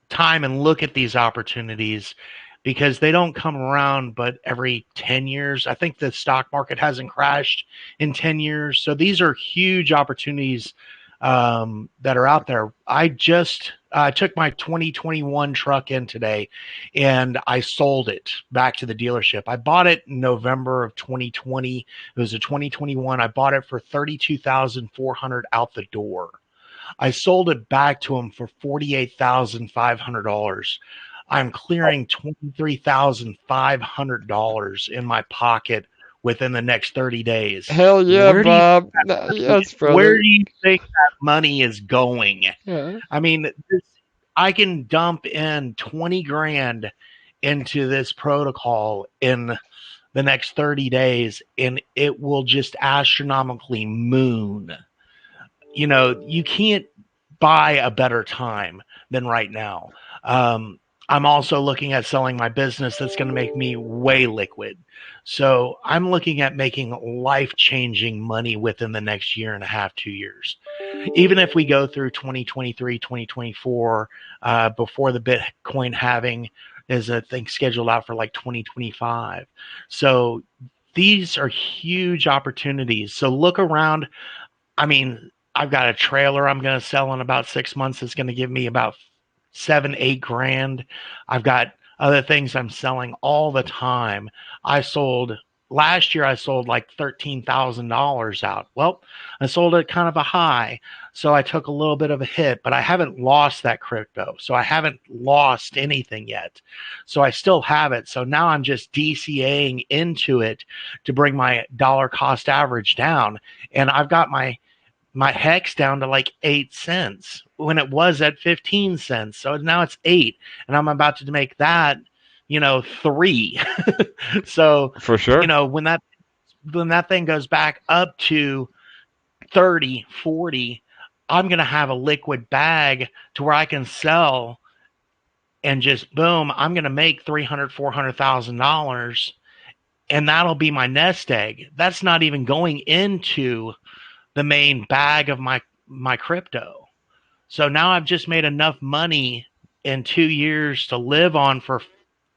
time and look at these opportunities because they don't come around but every 10 years. I think the stock market hasn't crashed in 10 years. So these are huge opportunities that are out there. I just took my 2021 truck in today and I sold it back to the dealership. I bought it in November of 2020. It was a 2021. I bought it for $32,400 out the door. I sold it back to him for $48,500. I'm clearing $23,500 in my pocket within the next 30 days. Hell yeah, Bob. Yes, brother. Where do you think that money is going? Yeah. I mean, I can dump in 20 grand into this protocol in the next 30 days and it will just astronomically moon. You know, you can't buy a better time than right now. I'm also looking at selling my business that's going to make me way liquid. So I'm looking at making life-changing money within the next year and a half, 2 years. Even if we go through 2023, 2024, before the Bitcoin halving is, I think, scheduled out for like 2025. So these are huge opportunities. So look around. I mean, I've got a trailer I'm going to sell in about 6 months. It's going to give me about 7-8 grand. I've got other things I'm selling all the time. Last year I sold like $13,000 out. Well, I sold at kind of a high, so I took a little bit of a hit, but I haven't lost that crypto. So I haven't lost anything yet. So I still have it. So now I'm just DCAing into it to bring my dollar cost average down. And I've got my hex down to like 8 cents when it was at 15 cents. So now it's 8, and I'm about to make that, 3. So for sure, when that thing goes back up to 30, 40, I'm going to have a liquid bag to where I can sell and just boom, I'm going to make $300,000, $400,000, and that'll be my nest egg. That's not even going into the main bag of my crypto. So now I've just made enough money in 2 years to live on for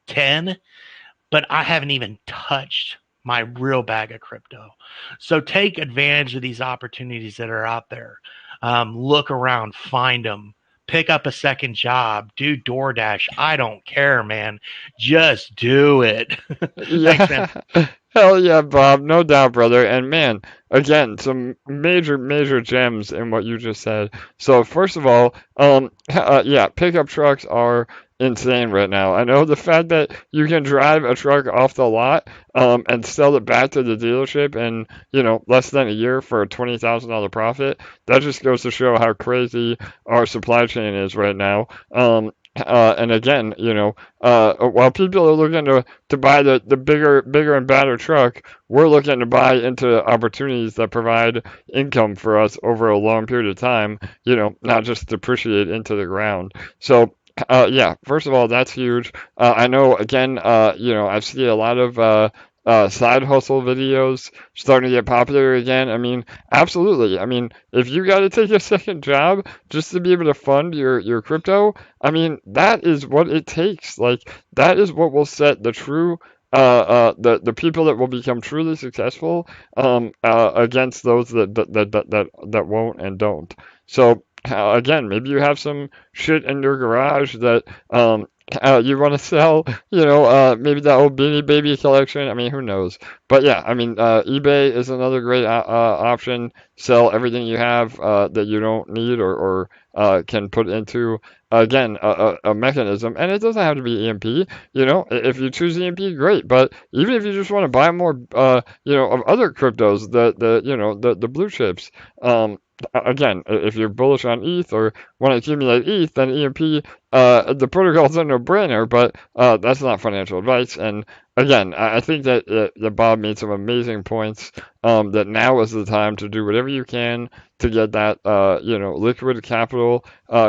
10, but I haven't even touched my real bag of crypto. So take advantage of these opportunities that are out there. Look around, find them, pick up a second job, do DoorDash. I don't care, man. Just do it. Yeah. Thanks, man. Hell yeah, Bob. No doubt, brother. And man, again, some major gems in what you just said. So first of all, yeah, pickup trucks are insane right now. I know the fact that you can drive a truck off the lot and sell it back to the dealership in, less than a year for a $20,000 profit. That just goes to show how crazy our supply chain is right now. And again, while people are looking to buy the bigger and badder truck, we're looking to buy into opportunities that provide income for us over a long period of time, not just depreciate into the ground. So, yeah, first of all, that's huge. I know, again, I see a lot of side hustle videos starting to get popular again. I mean, absolutely. I mean, if you got to take a second job just to be able to fund your crypto, I mean, that is what it takes. Like, that is what will set the true the people that will become truly successful against those that won't and don't. So again, maybe you have some shit in your garage that you want to sell, maybe that old Beanie Baby collection. I mean, who knows? But yeah, I mean, eBay is another great option. Sell everything you have that you don't need or can put into, again, a mechanism. And it doesn't have to be EMP. If you choose EMP, great. But even if you just want to buy more, of other cryptos, the blue chips, again, if you're bullish on ETH or want to accumulate ETH, then EMP, the protocol's a no-brainer, but that's not financial advice. And again, I think that Bob made some amazing points. That now is the time to do whatever you can to get that liquid capital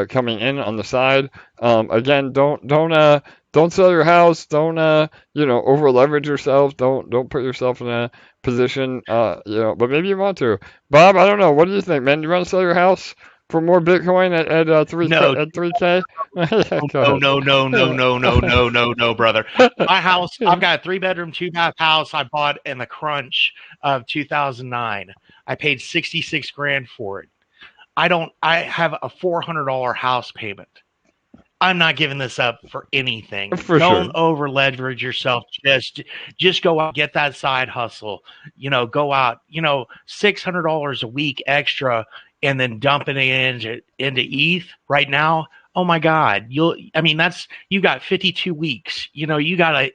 coming in on the side. Again, don't sell your house. Don't over leverage yourself. Don't put yourself in a position but maybe you want to. Bob, I don't know. What do you think, man? Do you want to sell your house for more Bitcoin at 3K No, at 3K? Yeah, go no, ahead. no, no, no, no, no, no, no, no, brother. My house, I've got a 3-bedroom, 2-bath house I bought in the crunch of 2009. I paid 66 grand for it. I have a $400 house payment. I'm not giving this up for anything. For Don't sure. over leverage yourself. Just go out, get that side hustle. Go out, $600 a week extra, and then dumping it into ETH right now. Oh my God, you got 52 weeks. You got a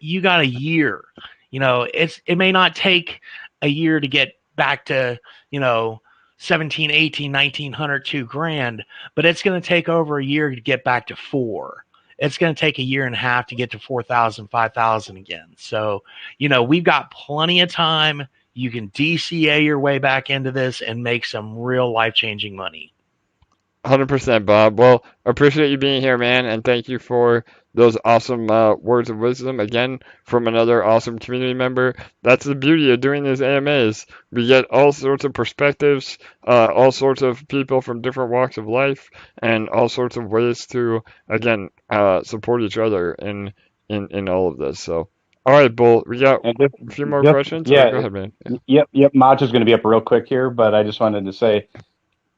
year. It may not take a year to get back to 17, 18, 1900, $2,000, but it's going to take over a year to get back to 4. It's going to take a year and a half to get to 4,000, 5,000 again. So, we've got plenty of time. You can DCA your way back into this and make some real life-changing money. 100%, Bob. Well, appreciate you being here, man, and thank you for those awesome words of wisdom again from another awesome community member. That's the beauty of doing these AMAs. We get all sorts of perspectives, all sorts of people from different walks of life, and all sorts of ways to again support each other in all of this. So, all right, Bull, we got a few more questions. Yeah, go ahead, man. Yep. Maj is going to be up real quick here, but I just wanted to say,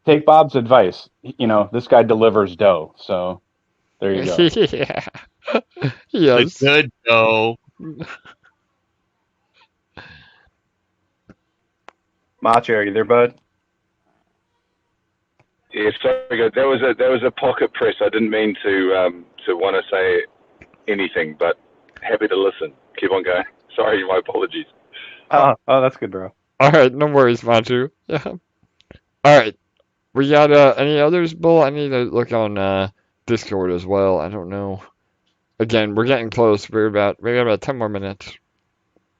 take Bob's advice. This guy delivers dough. So there you go. Yeah. Yes. The good dough. Macho, are you there, bud? Yeah, sorry, there was a pocket press. I didn't mean to want to say anything, but happy to listen. Keep on going. Sorry, my apologies. Oh, that's good, bro. All right, no worries, Machu. Yeah. All right, we got any others, Bull? I need to look on Discord as well. I don't know. Again, we're getting close. We got about 10 more minutes.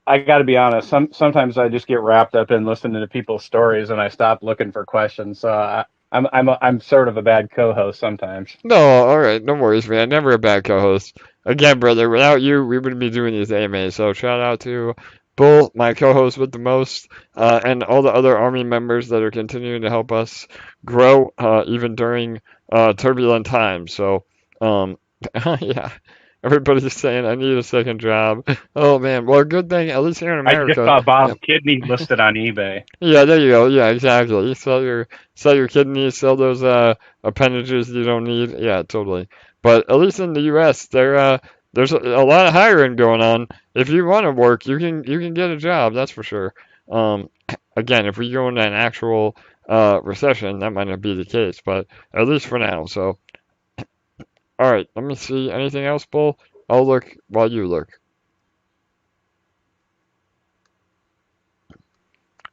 I got to be honest. Sometimes I just get wrapped up in listening to people's stories, and I stop looking for questions. So I'm sort of a bad co-host sometimes. No, all right, no worries, man. Never a bad co-host. Again, brother, without you, we wouldn't be doing these AMAs. So shout out to Bull, my co-host with the most, and all the other Army members that are continuing to help us grow, even during turbulent times. So, yeah. Everybody's saying I need a second job. Oh man, well, good thing at least here in America. I just saw Bob's kidney listed on eBay. Yeah, there you go. Yeah, exactly. You sell your kidneys, sell those appendages you don't need. Yeah, totally. But at least in the U.S., there's a lot of hiring going on. If you want to work, you can get a job. That's for sure. Again, if we go into an actual recession, that might not be the case, but at least for now. So. All right, let me see. Anything else, Bull? I'll look while you look.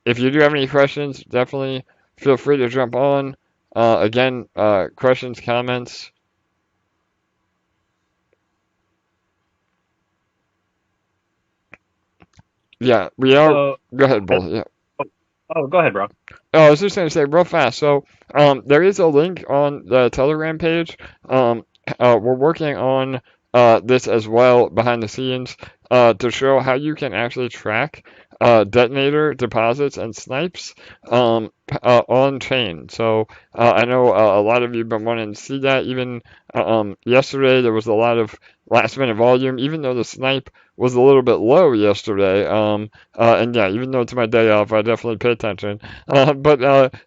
If you do have any questions, definitely feel free to jump on. Again, questions, comments. Yeah, we are. Go ahead, Bull. Yeah. Oh, go ahead, bro. Oh, I was just going to say real fast. So, there is a link on the Telegram page. We're working on this as well behind the scenes to show how you can actually track detonator deposits and snipes on chain. So I know a lot of you have been wanting to see that. Even yesterday, there was a lot of last minute volume, even though the snipe was a little bit low yesterday. And yeah, even though it's my day off, I definitely pay attention. But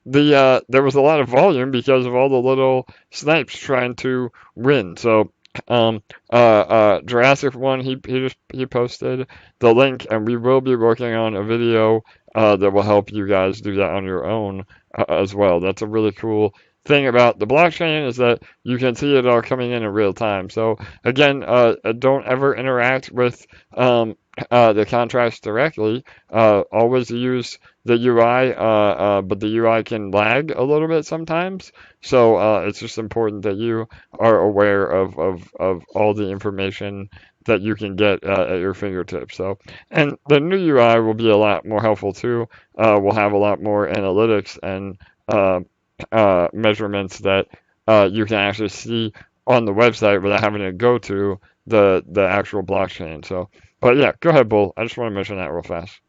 there was a lot of volume because of all the little snipes trying to win. So Jurassic One, he posted the link, and we will be working on a video that will help you guys do that on your own as well. That's a really cool thing about the blockchain, is that you can see it all coming in real time. So again, don't ever interact with the contracts directly. Always use the UI, but the UI can lag a little bit sometimes. So it's just important that you are aware of all the information that you can get at your fingertips. So, and the new UI will be a lot more helpful too. We'll have a lot more analytics and measurements that you can actually see on the website without having to go to the actual blockchain. So, but yeah, go ahead, Bull. I just want to mention that real fast.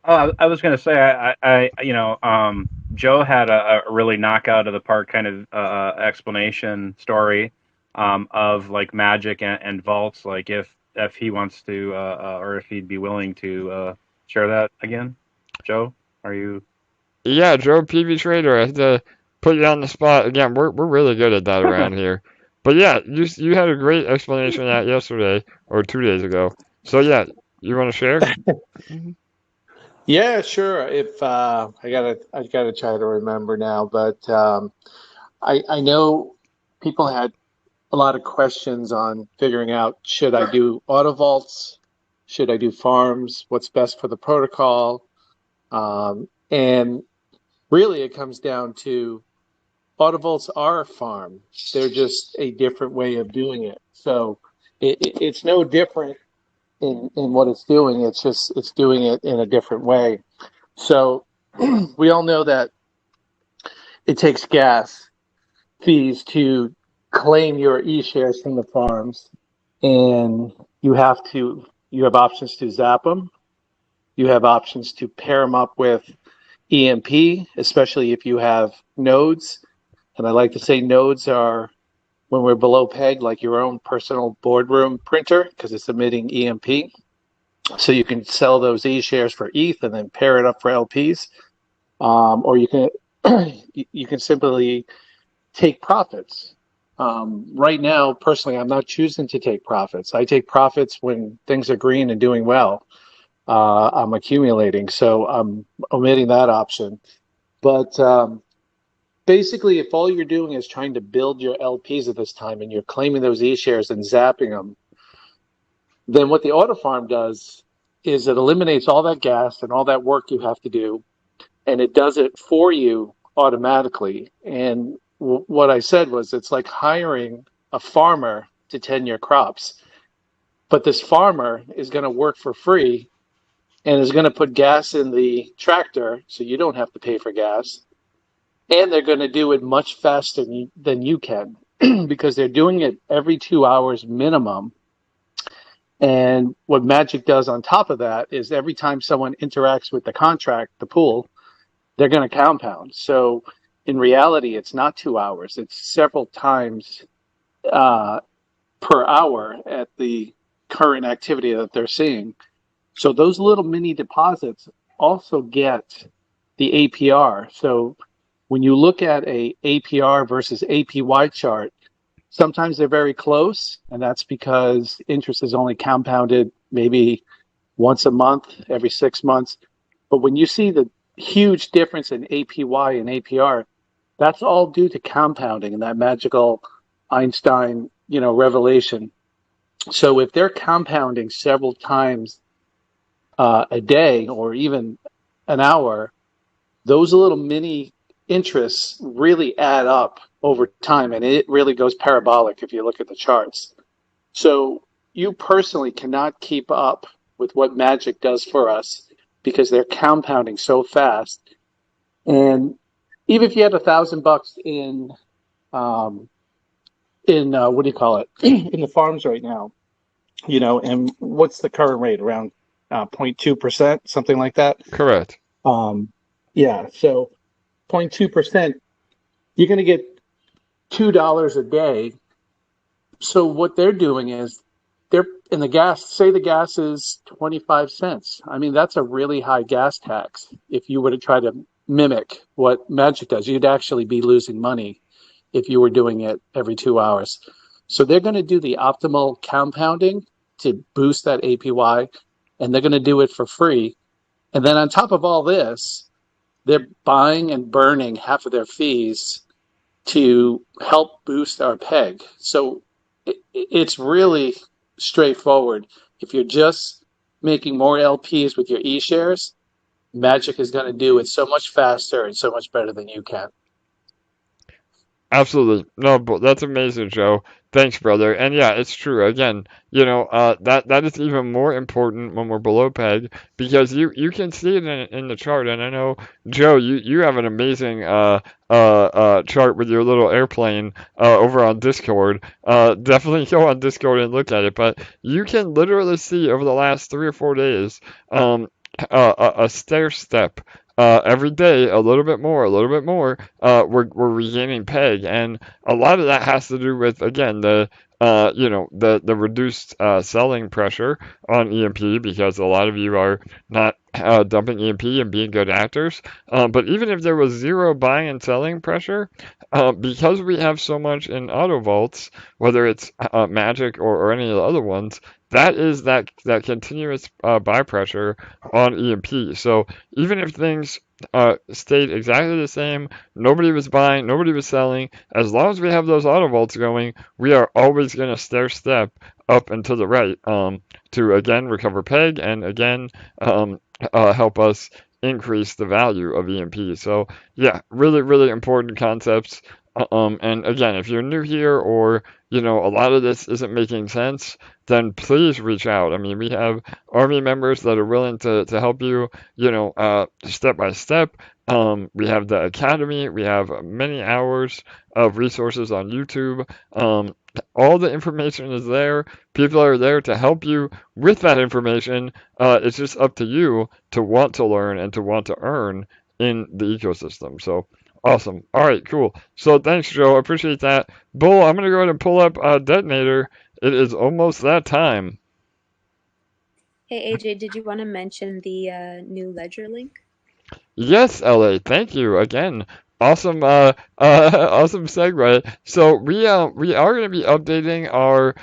I was going to say, Joe had a really knockout of the park kind of explanation story of like Magik and vaults. Like if he wants to, or if he'd be willing to share that again. Joe, are you? Yeah, JoePV Trader. I had to put you on the spot again. We're really good at that around here. But yeah, you had a great explanation of that yesterday or 2 days ago. So yeah, you want to share? Yeah, sure. If I gotta try to remember now, but I know people had a lot of questions on figuring out, should I do Autovaults? Should I do farms? What's best for the protocol? And really it comes down to Autovaults are a farm. They're just a different way of doing it. So it's no different in what it's doing. It's doing it in a different way. So we all know that it takes gas fees to claim your ESHARES from the farms, and you have options to zap them. You have options to pair them up with EMP, especially if you have nodes. And I like to say nodes are, when we're below peg, like your own personal boardroom printer, because it's emitting EMP. So you can sell those ESHARES for ETH and then pair it up for LPs. Or you can simply take profits. Right now, personally, I'm not choosing to take profits. I take profits when things are green and doing well. I'm accumulating, so I'm omitting that option. But basically, if all you're doing is trying to build your LPs at this time and you're claiming those ESHARES and zapping them, then what the auto farm does is it eliminates all that gas and all that work you have to do, and it does it for you automatically. And what I said was, it's like hiring a farmer to tend your crops. But this farmer is going to work for free and is going to put gas in the tractor so you don't have to pay for gas. And they're going to do it much faster than you can because they're doing it every 2 hours minimum. And what Magik does on top of that is every time someone interacts with the contract, the pool, they're going to compound. So in reality, it's not 2 hours. It's several times per hour at the current activity that they're seeing. So those little mini deposits also get the APR. So when you look at a APR versus APY chart, sometimes they're very close, and that's because interest is only compounded maybe once a month, every 6 months. But when you see the huge difference in APY and APR, that's all due to compounding and that magical Einstein, revelation. So if they're compounding several times a day or even an hour, those little mini interests really add up over time, and it really goes parabolic if you look at the charts. So you personally cannot keep up with what Magik does for us because they're compounding so fast. And even if you had $1,000 in what do you call it, in the farms right now, and what's the current rate? Around 0.2%, something like that? Correct. Yeah, so 0.2%, you're going to get $2 a day. So what they're doing is they're in the gas, say the gas is 25 cents. I mean, that's a really high gas tax. If you were to try to mimic what Magik does, you'd actually be losing money if you were doing it every 2 hours. So they're going to do the optimal compounding to boost that APY, and they're going to do it for free. And then on top of all this, they're buying and burning half of their fees to help boost our peg. So it's really straightforward. If you're just making more LPs with your ESHARES, Magik is going to do it so much faster and so much better than you can. Absolutely. No, but that's amazing, Joe. Thanks, brother. And yeah, it's true. Again, that is even more important when we're below peg because you can see it in the chart. And I know, Joe, you have an amazing chart with your little airplane over on Discord. Definitely go on Discord and look at it. But you can literally see over the last 3 or 4 days a stair step every day, a little bit more, we're regaining peg, and a lot of that has to do with again the reduced selling pressure on EMP because a lot of you are not dumping EMP and being good actors. But even if there was zero buying and selling pressure, because we have so much in Autovaults, whether it's Magik or any of the other ones, that is that continuous buy pressure on EMP. So even if things stayed exactly the same, nobody was buying, nobody was selling, as long as we have those auto vaults going, we are always going to stair step up and to the right to again recover peg and again help us increase the value of EMP. So yeah, really, really important concepts. And again, if you're new here or a lot of this isn't making sense, then please reach out. I mean, we have Army members that are willing to help you, step by step. We have the Academy. We have many hours of resources on YouTube. All the information is there. People are there to help you with that information. It's just up to you to want to learn and to want to earn in the ecosystem. So awesome. All right, cool. So thanks, Joe. I appreciate that. Bull, I'm going to go ahead and pull up Detonator. It is almost that time. Hey, AJ, did you want to mention the new ledger link? Yes, LA. Thank you again. Awesome, awesome segue. So we are going to be updating our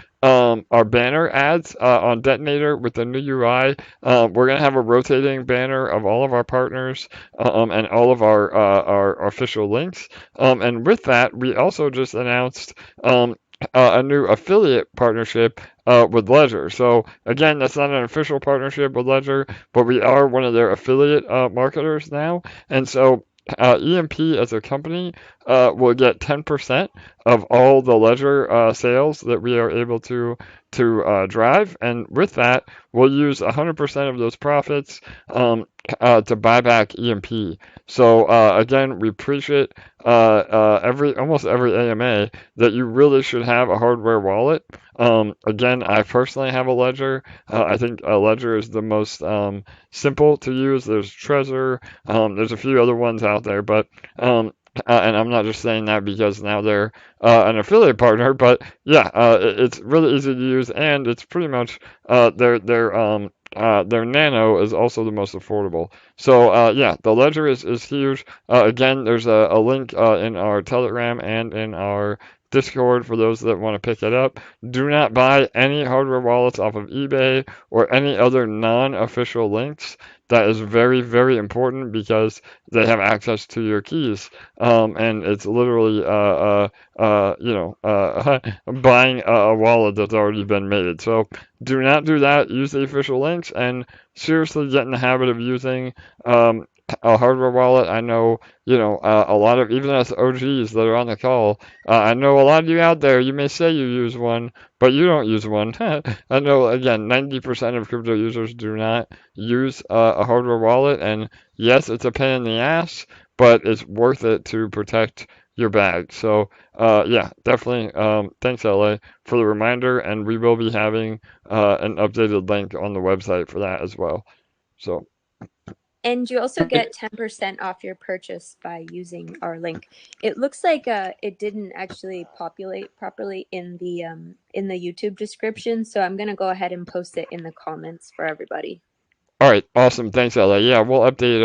banner ads on Detonator with the new UI. We're going to have a rotating banner of all of our partners and all of our official links. And with that, we also just announced a new affiliate partnership with Ledger. So again, that's not an official partnership with Ledger, but we are one of their affiliate marketers now. And so EMP as a company will get 10% of all the Ledger sales that we are able to drive, and with that, we'll use 100% of those profits to buy back EMP. So again, we appreciate almost every AMA that you really should have a hardware wallet. Again, I personally have a Ledger. I think a Ledger is the most simple to use. There's Trezor. There's a few other ones out there, but and I'm not just saying that because now they're an affiliate partner, but yeah, it's really easy to use, and it's pretty much their Nano is also the most affordable. So yeah, the Ledger is huge. Again, there's a link in our Telegram and in our Discord for those that want to pick it up. Do not buy any hardware wallets off of eBay or any other non-official links. That is very, very important because they have access to your keys, and it's literally buying a wallet that's already been made. So do not do that. Use the official links and seriously get in the habit of using a hardware wallet. I know, a lot of, even us OGs that are on the call, I know a lot of you out there, you may say you use one, but you don't use one. I know, again, 90% of crypto users do not use a hardware wallet, and yes, it's a pain in the ass, but it's worth it to protect your bag. So, yeah, definitely, thanks, LA, for the reminder, and we will be having an updated link on the website for that as well. So. And you also get 10% off your purchase by using our link. It looks like it didn't actually populate properly in the YouTube description, so I'm gonna go ahead and post it in the comments for everybody. All right, awesome. Thanks, LA. Yeah, we'll update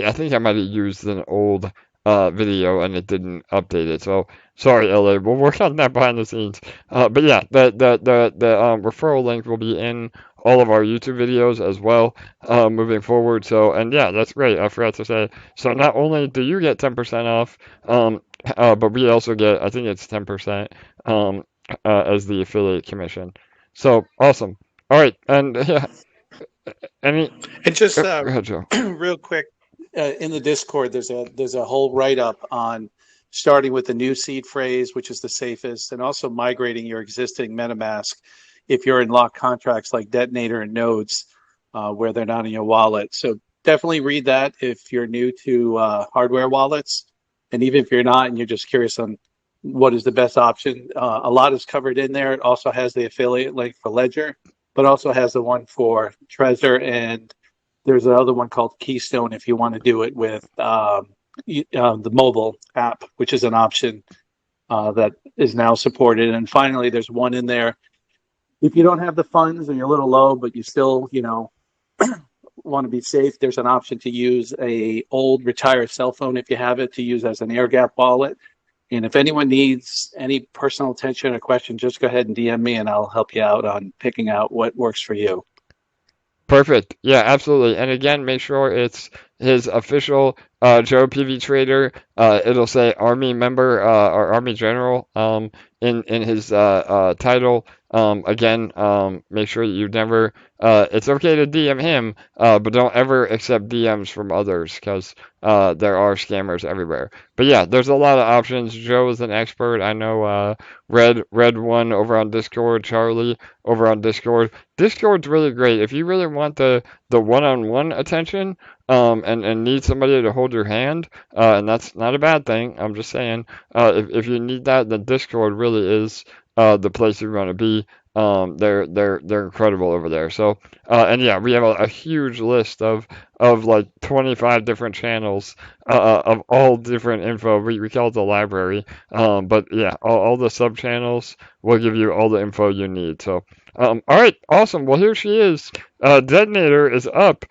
I think I might have used an old video and it didn't update it. So sorry, LA. We'll work on that behind the scenes. But yeah, the referral link will be in all of our YouTube videos as well moving forward. So, and yeah, that's great. I forgot to say. So not only do you get 10% off, but we also get, I think it's 10% as the affiliate commission. So awesome. All right, and yeah. And just go ahead, Joe. real quick, in the Discord, there's a whole write-up on starting with the new seed phrase, which is the safest, and also migrating your existing MetaMask if you're in locked contracts like Detonator and Nodes, where they're not in your wallet. So definitely read that if you're new to hardware wallets. And even if you're not and you're just curious on what is the best option, a lot is covered in there. It also has the affiliate link for Ledger, but also has the one for Trezor, and there's another one called Keystone if you want to do it with the mobile app, which is an option that is now supported. And finally, there's one in there. If you don't have the funds and you're a little low, but you still, want to be safe, there's an option to use a old retired cell phone if you have it to use as an air gap wallet. And if anyone needs any personal attention or question, just go ahead and DM me and I'll help you out on picking out what works for you. Perfect. Yeah, absolutely. And again, make sure it's his official JoePV Trader. It'll say Army member or Army General in his title. Again, make sure that you never. It's okay to DM him, but don't ever accept DMs from others because there are scammers everywhere. But yeah, there's a lot of options. Joe is an expert. I know Red One over on Discord, Charlie over on Discord. Discord's really great if you really want the one-on-one attention. And need somebody to hold your hand, and that's not a bad thing. I'm just saying, if you need that, then Discord really is the place you want to be. They're incredible over there. So, and yeah, we have a huge list of like 25 different channels of all different info. We call it the library. But yeah, all the sub channels will give you all the info you need. So, all right, awesome. Well, here she is. Detonator is up.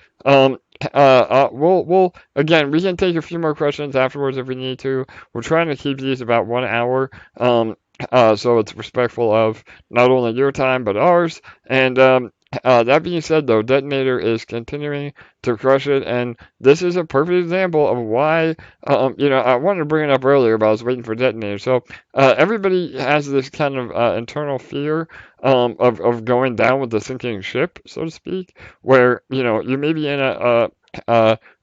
We'll again, we can take a few more questions afterwards if we need to. We're trying to keep these about 1 hour. So it's respectful of not only your time but ours. And that being said, though, Detonator is continuing to crush it, and this is a perfect example of why. I wanted to bring it up earlier, but I was waiting for Detonator. So everybody has this kind of internal fear of going down with the sinking ship, so to speak, where you may be in a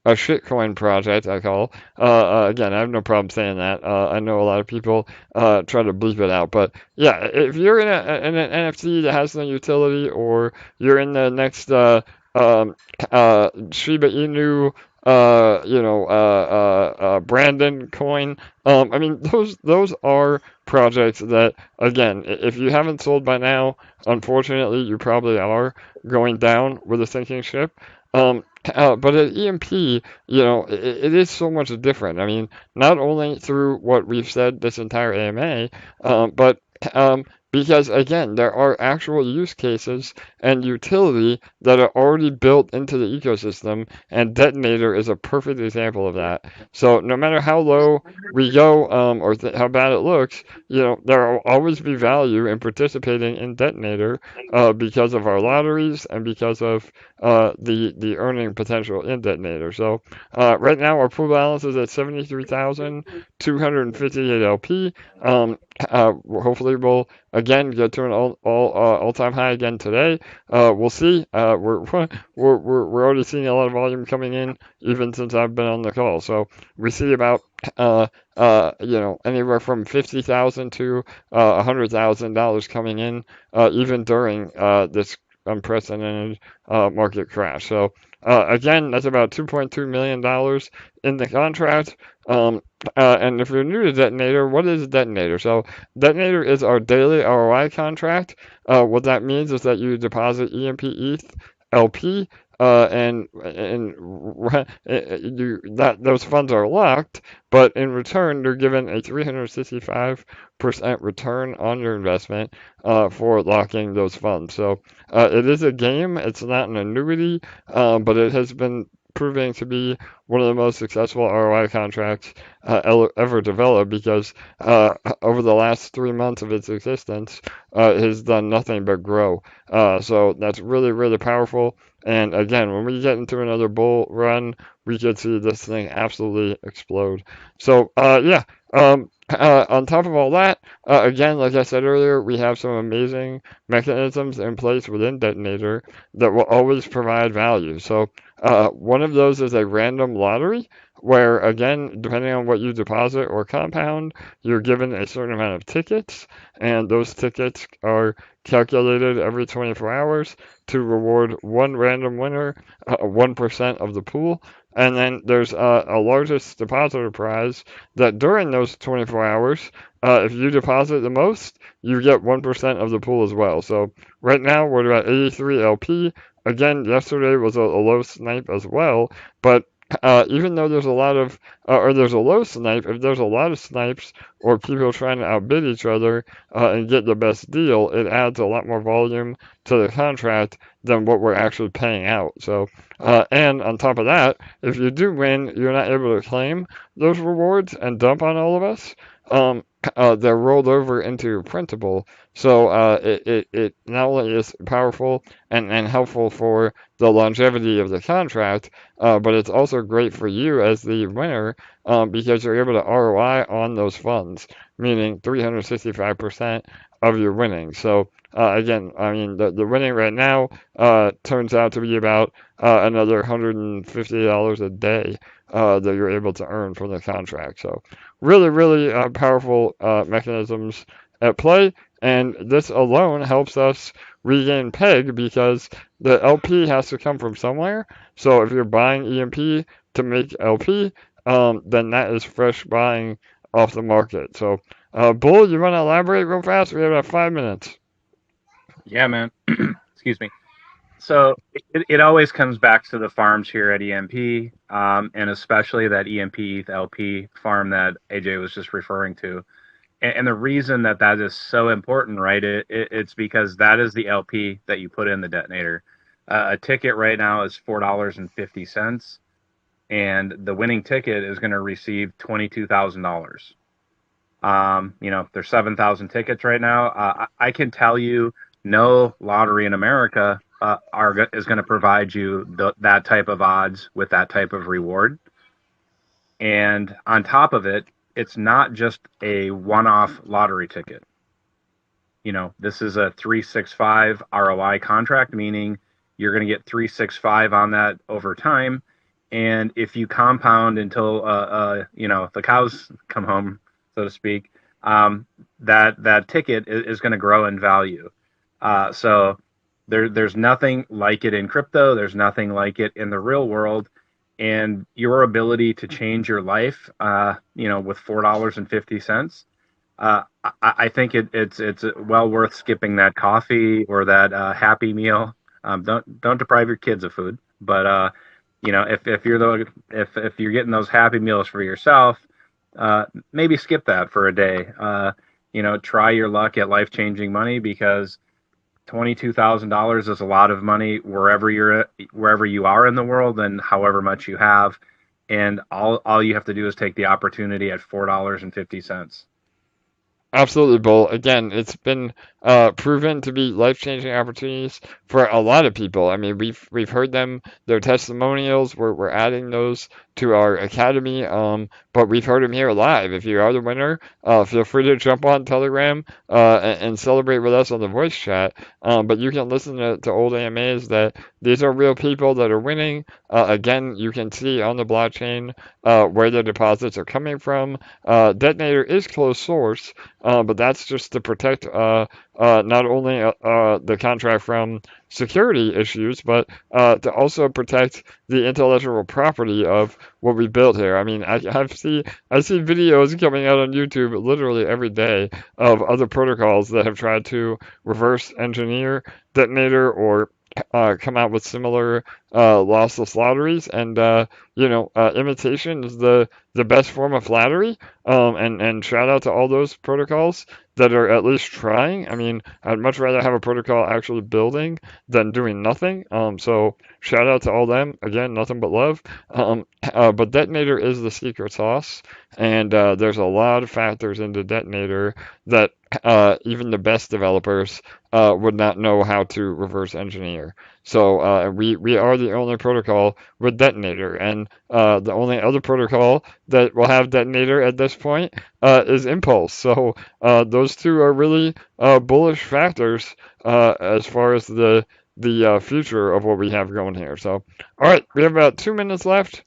shitcoin project, I call. Again, I have no problem saying that. I know a lot of people try to bleep it out, but yeah, if you're in an NFT that has no utility, or you're in the next Shiba Inu, Brandon coin. I mean, those are projects that, again, if you haven't sold by now, unfortunately, you probably are going down with a sinking ship. But at EMP, it is so much different. I mean, not only through what we've said this entire AMA, but because, again, there are actual use cases and utility that are already built into the ecosystem, and Detonator is a perfect example of that. So no matter how low we go or how bad it looks, there will always be value in participating in Detonator because of our lotteries and because of the earning potential in Detonator. So right now our pool balance is at 73,258 LP. Hopefully we'll again get to an all-time high again today. We'll see. We're already seeing a lot of volume coming in even since I've been on the call. So we see about anywhere from $50,000 to $100,000 coming in even during this unprecedented market crash. So again, that's about $2.2 million in the contract. And if you're new to Detonator, what is Detonator? So Detonator is our daily ROI contract. What that means is that you deposit EMP ETH LP, and those funds are locked, but in return you're given a 365% return on your investment for locking those funds. So it is a game. It's not an annuity, but it has been proving to be one of the most successful ROI contracts ever developed, because over the last 3 months of its existence, it has done nothing but grow. So that's really, really powerful. And again, when we get into another bull run, we could see this thing absolutely explode. So yeah. On top of all that, again, like I said earlier, we have some amazing mechanisms in place within Detonator that will always provide value. So One of those is a random lottery where, again, depending on what you deposit or compound, you're given a certain amount of tickets, and those tickets are calculated every 24 hours to reward one random winner, 1% of the pool. And then there's a largest depositor prize that during those 24 hours, if you deposit the most, you get 1% of the pool as well. So right now we're at 83 LP. Again, yesterday was a low snipe as well, but even though there's a lot of, or there's a low snipe, if there's a lot of snipes or people trying to outbid each other and get the best deal, it adds a lot more volume to the contract than what we're actually paying out. So, and on top of that, if you do win, you're not able to claim those rewards and dump on all of us. They're rolled over into printable. So it not only is powerful and helpful for the longevity of the contract, but it's also great for you as the winner because you're able to ROI on those funds, meaning 365% of your winnings. So again, I mean, the winning right now turns out to be about another $150 a day that you're able to earn from the contract. So really, really powerful mechanisms at play. And this alone helps us regain peg because the LP has to come from somewhere. So if you're buying EMP to make LP, then that is fresh buying off the market. So, Bull, you want to elaborate real fast? We have about 5 minutes. Yeah, man. Excuse me. So it always comes back to the farms here at EMP, and especially that EMP LP farm that AJ was just referring to. And the reason that is so important, right, it's because that is the LP that you put in the detonator. A ticket right now is $4.50, and the winning ticket is going to receive $22,000. There's 7,000 tickets right now. I can tell you no lottery in America is going to provide you that type of odds with that type of reward. And on top of it, it's not just a one-off lottery ticket. This is a 365 ROI contract, meaning you're going to get 365 on that over time. And if you compound until, the cows come home, so to speak, that ticket is going to grow in value. So there's nothing like it in crypto. There's nothing like it in the real world. And your ability to change your life, with $4.50, I think it's well worth skipping that coffee or that Happy Meal. Don't deprive your kids of food, but if you're getting those Happy Meals for yourself, maybe skip that for a day. Try your luck at life-changing money because $22,000 is a lot of money wherever you are in the world and however much you have. And all you have to do is take the opportunity at $4.50. Absolutely, Bull. Again, it's been proven to be life-changing opportunities for a lot of people. I mean, we've heard their testimonials. We're adding those to our academy, but we've heard them here live. If you are the winner, feel free to jump on Telegram and celebrate with us on the voice chat. But you can listen to old AMAs that these are real people that are winning. Again, you can see on the blockchain where the deposits are coming from. Detonator is closed source, but that's just to protect not only the contract from security issues, but to also protect the intellectual property of what we built here. I mean, I see videos coming out on YouTube literally every day of other protocols that have tried to reverse engineer Detonator or come out with similar lossless lotteries, and imitation is the best form of flattery. And shout out to all those protocols that are at least trying. I mean, I'd much rather have a protocol actually building than doing nothing. So shout out to all them. Again, nothing but love. But Detonator is the secret sauce, and there's a lot of factors into Detonator that even the best developers would not know how to reverse engineer. So we are the only protocol with Detonator, and the only other protocol that will have Detonator at this point is Impulse. So those two are really bullish factors as far as the the future of what we have going here. So, all right, we have about 2 minutes left.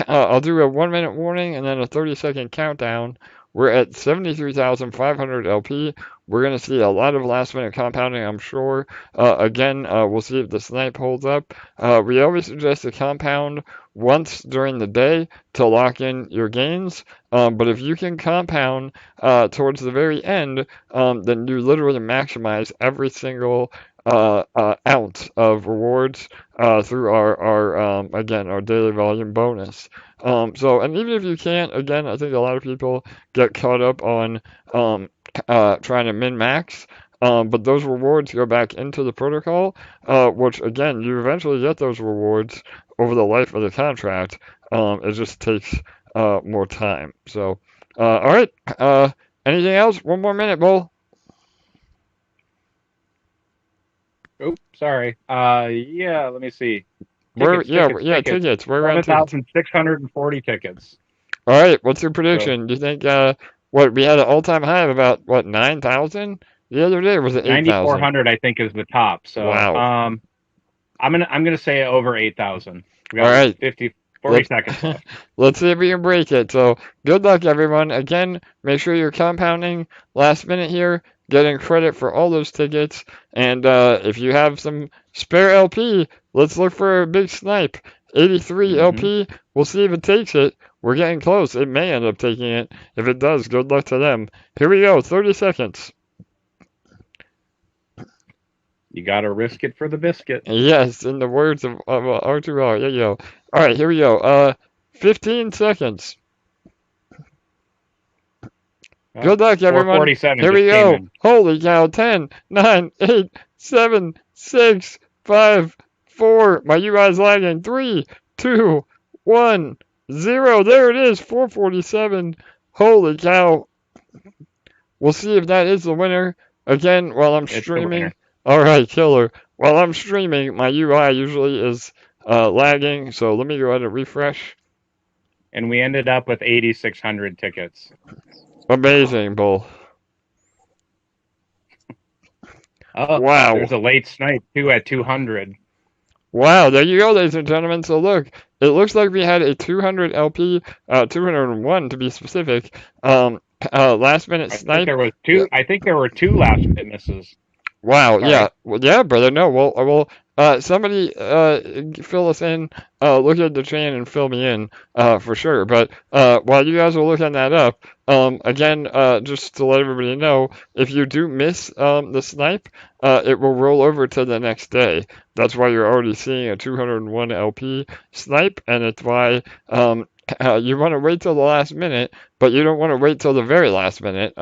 I'll do a 1 minute warning and then a 30-second countdown. We're at 73,500 LP. We're going to see a lot of last minute compounding, I'm sure. Again, we'll see if the snipe holds up. We always suggest to compound once during the day to lock in your gains. But if you can compound towards the very end, then you literally maximize every single ounce of rewards through our daily volume bonus. And even if you can't, again, I think a lot of people get caught up on trying to min-max. But those rewards go back into the protocol, which again, you eventually get those rewards over the life of the contract. It just takes more time. So, all right. Anything else? 1 more minute, Bull. Oops, sorry. Yeah, let me see. Tickets. We're around 7,640 tickets. All right. What's your prediction? Do you think we had an all-time high of about 9,000 the other day? Or was it 8,000? 9,400, I think, is the top. So, wow. I'm gonna say over 8,000. We got all right. 40 seconds left. Let's see if we can break it. So, good luck, everyone. Again, make sure you're compounding last minute here, getting credit for all those tickets. And if you have some spare LP, let's look for a big snipe. 83 LP. We'll see if it takes it. We're getting close. It may end up taking it. If it does, good luck to them. Here we go. 30 seconds. You gotta risk it for the biscuit. Yes, in the words of R2R. There you go. All right, here we go. 15 seconds. Good luck, everyone. Here we go. Holy cow. 10, 9, 8, 7, 6, 5, 4. My UI's lagging. 3, 2, 1, 0. There it is. 447. Holy cow. We'll see if that is the winner. Again, while I'm streaming. All right, killer. While I'm streaming, my UI usually is lagging. So let me go ahead and refresh. And we ended up with 8,600 tickets. Amazing, Bull. Oh, wow. There's a late snipe, too, at 200. Wow, there you go, ladies and gentlemen. So look, it looks like we had a 200 LP, 201 to be specific, last minute snipe. I think there were 2 last minute misses. Wow, sorry. Yeah. Well, yeah, brother. No, well, somebody fill us in, look at the chain and fill me in for sure. But while you guys are looking that up, again, just to let everybody know, if you do miss the snipe, it will roll over to the next day. That's why you're already seeing a 201 LP snipe, and it's why you want to wait till the last minute, but you don't want to wait till the very last minute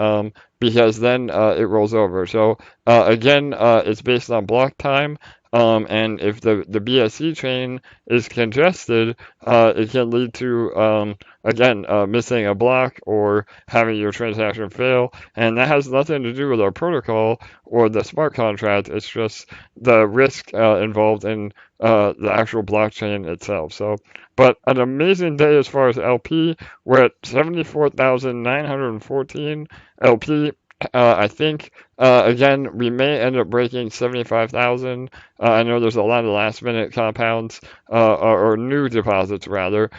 because then it rolls over. So again, it's based on block time. And if the BSC chain is congested, it can lead to, again, missing a block or having your transaction fail. And that has nothing to do with our protocol or the smart contract. It's just the risk involved in the actual blockchain itself. So, but an amazing day as far as LP. We're at 74,914 LP. I think, again, we may end up breaking 75,000. I know there's a lot of last minute compounds, or new deposits rather,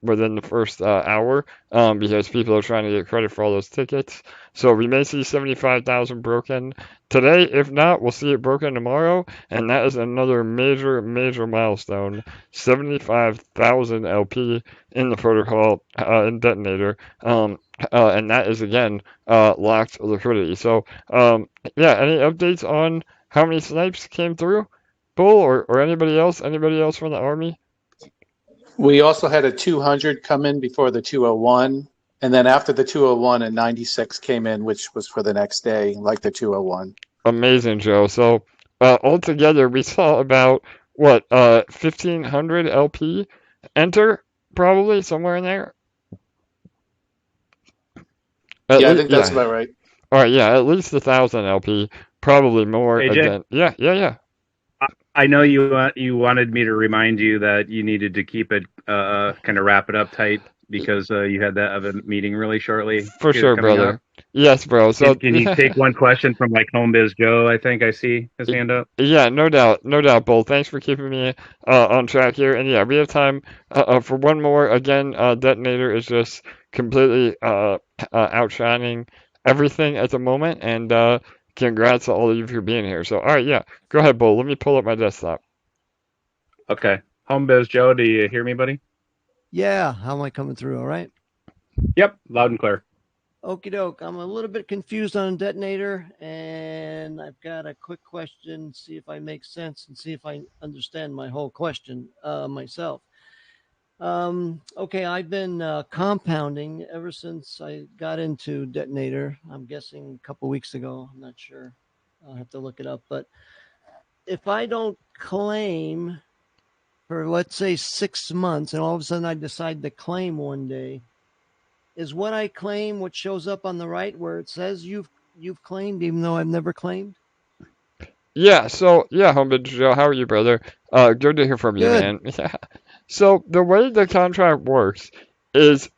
within the first hour, because people are trying to get credit for all those tickets. So we may see 75,000 broken today. If not, we'll see it broken tomorrow. And that is another major, major milestone. 75,000 LP in the protocol, in Detonator. And that is, again, locked liquidity. So, yeah, any updates on how many snipes came through, Bull, or anybody else from the Army? We also had a 200 come in before the 201. And then after the 201, a 96 came in, which was for the next day, like the 201. Amazing, Joe. So, altogether, we saw about, 1,500 LP enter, probably, somewhere in there? I think that's about right. All right, yeah, at least 1,000 LP, probably more. AJ? Again. Yeah. I know you wanted me to remind you that you needed to keep it kind of wrap it up tight because you had that other meeting really shortly. For sure, brother. Yes, bro. So Can you take one question from like Homebiz Joe? I think I see his hand up. yeah, no doubt, Bull. Thanks for keeping me on track here. And yeah, we have time for one more. Again, Detonator is just completely outshining everything at the moment. And congrats to all of you for being here. So, all right, yeah, go ahead, Bull. Let me pull up my desktop. Okay. Homebiz Joe, do you hear me, buddy? Yeah, how am I coming through? All right. Yep, loud and clear. Okie doke. I'm a little bit confused on Detonator, and I've got a quick question. See if I make sense and see if I understand my whole question myself. Okay, I've been compounding ever since I got into Detonator. I'm guessing a couple weeks ago. I'm not sure. I'll have to look it up. But if I don't claim for, let's say, 6 months, and all of a sudden I decide to claim one day, is what I claim what shows up on the right where it says you've claimed, even though I've never claimed? Yeah, so yeah, Homebid Joe, how are you, brother? Good to hear from you, Good. man. Yeah. So the way the contract works is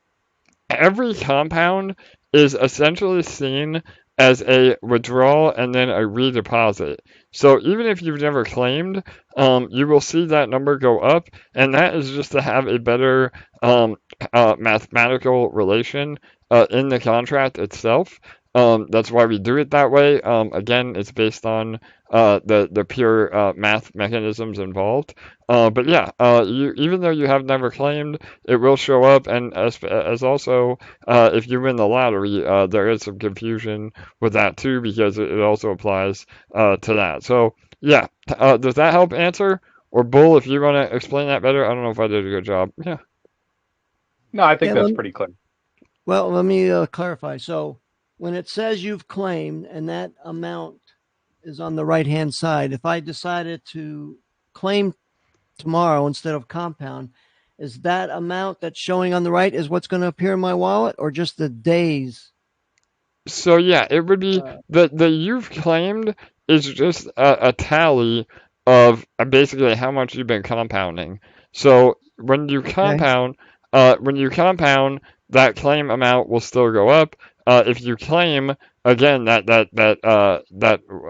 every compound is essentially seen as a withdrawal and then a redeposit. So even if you've never claimed, you will see that number go up, and that is just to have a better mathematical relation in the contract itself. That's why we do it that way. Again, it's based on the pure math mechanisms involved. But yeah, even though you have never claimed, it will show up, and as also if you win the lottery, there is some confusion with that too because it also applies to that. So yeah, does that help answer? Or Bull, if you want to explain that better, I don't know if I did a good job. Yeah. No, I think Yeah, that's well, pretty clear. Well, let me clarify. So when it says you've claimed and that amount is on the right-hand side, if I decided to claim tomorrow instead of compound, is that amount that's showing on the right is what's going to appear in my wallet, or just the days? So yeah, it would be the you've claimed is just a tally of basically how much you've been compounding. So when you compound, that claim amount will still go up. If you claim again, that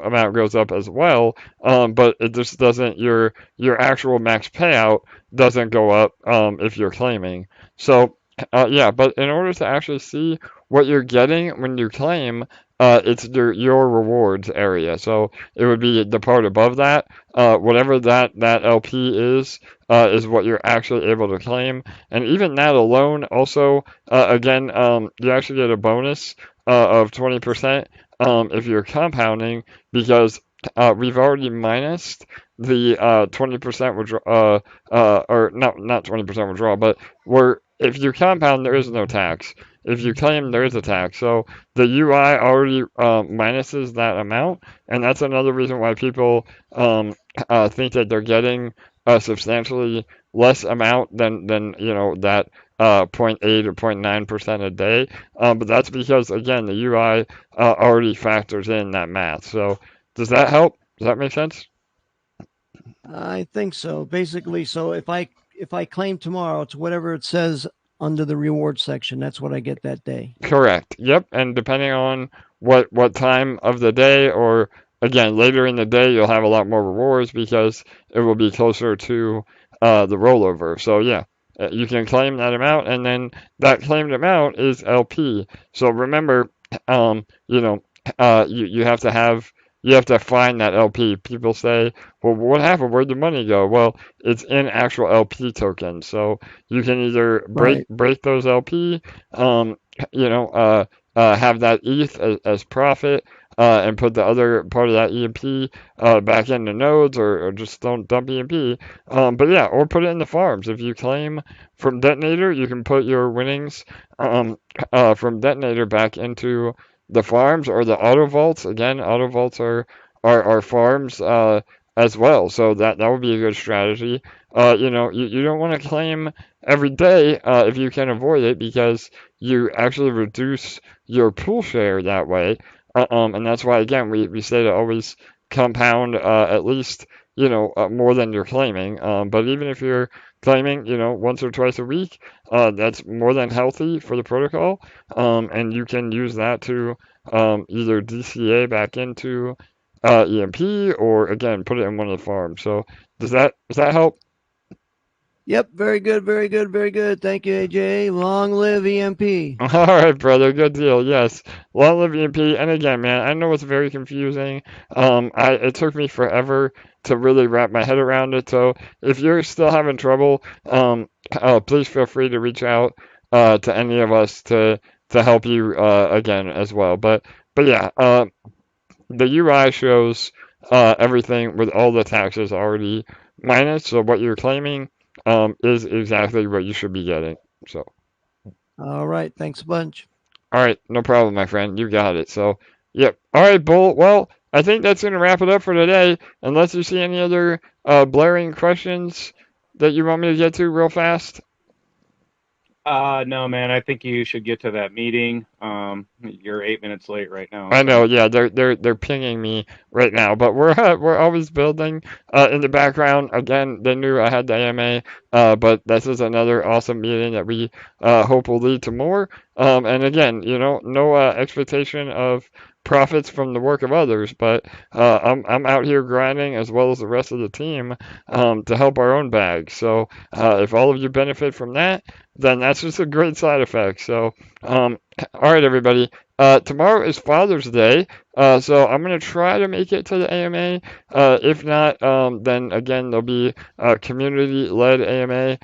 amount goes up as well. But it just doesn't your actual max payout doesn't go up if you're claiming. So yeah, but in order to actually see what you're getting when you claim, it's your rewards area. So it would be the part above that. Whatever that LP is what you're actually able to claim. And even that alone, also, again, you actually get a bonus of 20% if you're compounding because we've already minused the 20% withdrawal, or not 20% withdrawal, but if you compound, there is no tax. If you claim, there is a tax. So the UI already minuses that amount, and that's another reason why people think that they're getting a substantially less amount than that 0.8 or 0.9% a day. But that's because again the UI already factors in that math. So does that help? Does that make sense? I think so. Basically, so if I claim tomorrow, it's whatever it says under the reward section. That's what I get that day. Correct. Yep. And depending on what time of the day, or again later in the day, you'll have a lot more rewards because it will be closer to the rollover. So yeah, you can claim that amount, and then that claimed amount is LP. So remember, you have to find that LP. People say, well, what happened? Where'd the money go? Well, it's in actual LP tokens. So you can either break those LP, have that ETH as profit, and put the other part of that EMP back into nodes, or just don't dump EMP. But yeah, or put it in the farms. If you claim from Detonator, you can put your winnings from Detonator back into the farms or the Autovaults. Again, Autovaults are farms as well, so that would be a good strategy. You don't want to claim every day if you can avoid it, because you actually reduce your pool share that way. And that's why again we say to always compound at least more than you're claiming. But even if you're claiming, once or twice a week, that's more than healthy for the protocol. And you can use that to either DCA back into EMP or again put it in one of the farms. So does that help? Yep, very good, very good, very good. Thank you, AJ. Long live EMP. All right, brother. Good deal. Yes. Long live EMP. And again, man, I know it's very confusing. It took me forever to really wrap my head around it. So if you're still having trouble, please feel free to reach out to any of us to help you again as well. But yeah, the UI shows everything with all the taxes already minus. So what you're claiming is exactly what you should be getting. So. All right. Thanks a bunch. All right, no problem, my friend. You got it. So, yep. All right, Bull. Well, I think that's going to wrap it up for today. Unless you see any other blaring questions that you want me to get to real fast. No, man. I think you should get to that meeting. You're 8 minutes late right now. I know, yeah, they're pinging me right now, but we're always building in the background. Again, they knew I had the AMA, but this is another awesome meeting that we hope will lead to more. And again, no expectation of profits from the work of others, but I'm out here grinding as well as the rest of the team to help our own bag. So if all of you benefit from that, then that's just a great side effect. So all right, everybody. Tomorrow is Father's Day, so I'm going to try to make it to the AMA. If not, then again, there'll be a community-led AMA,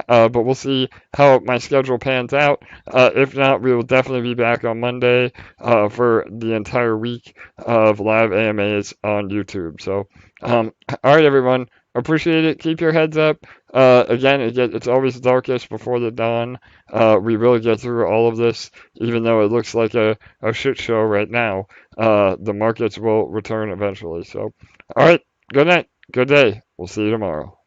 but we'll see how my schedule pans out. If not, we will definitely be back on Monday for the entire week of live AMAs on YouTube. So, all right, everyone. Appreciate it. Keep your heads up. Again, it's always darkest before the dawn. We really get through all of this, even though it looks like a shit show right now. The markets will return eventually. So, all right. Good night. Good day. We'll see you tomorrow.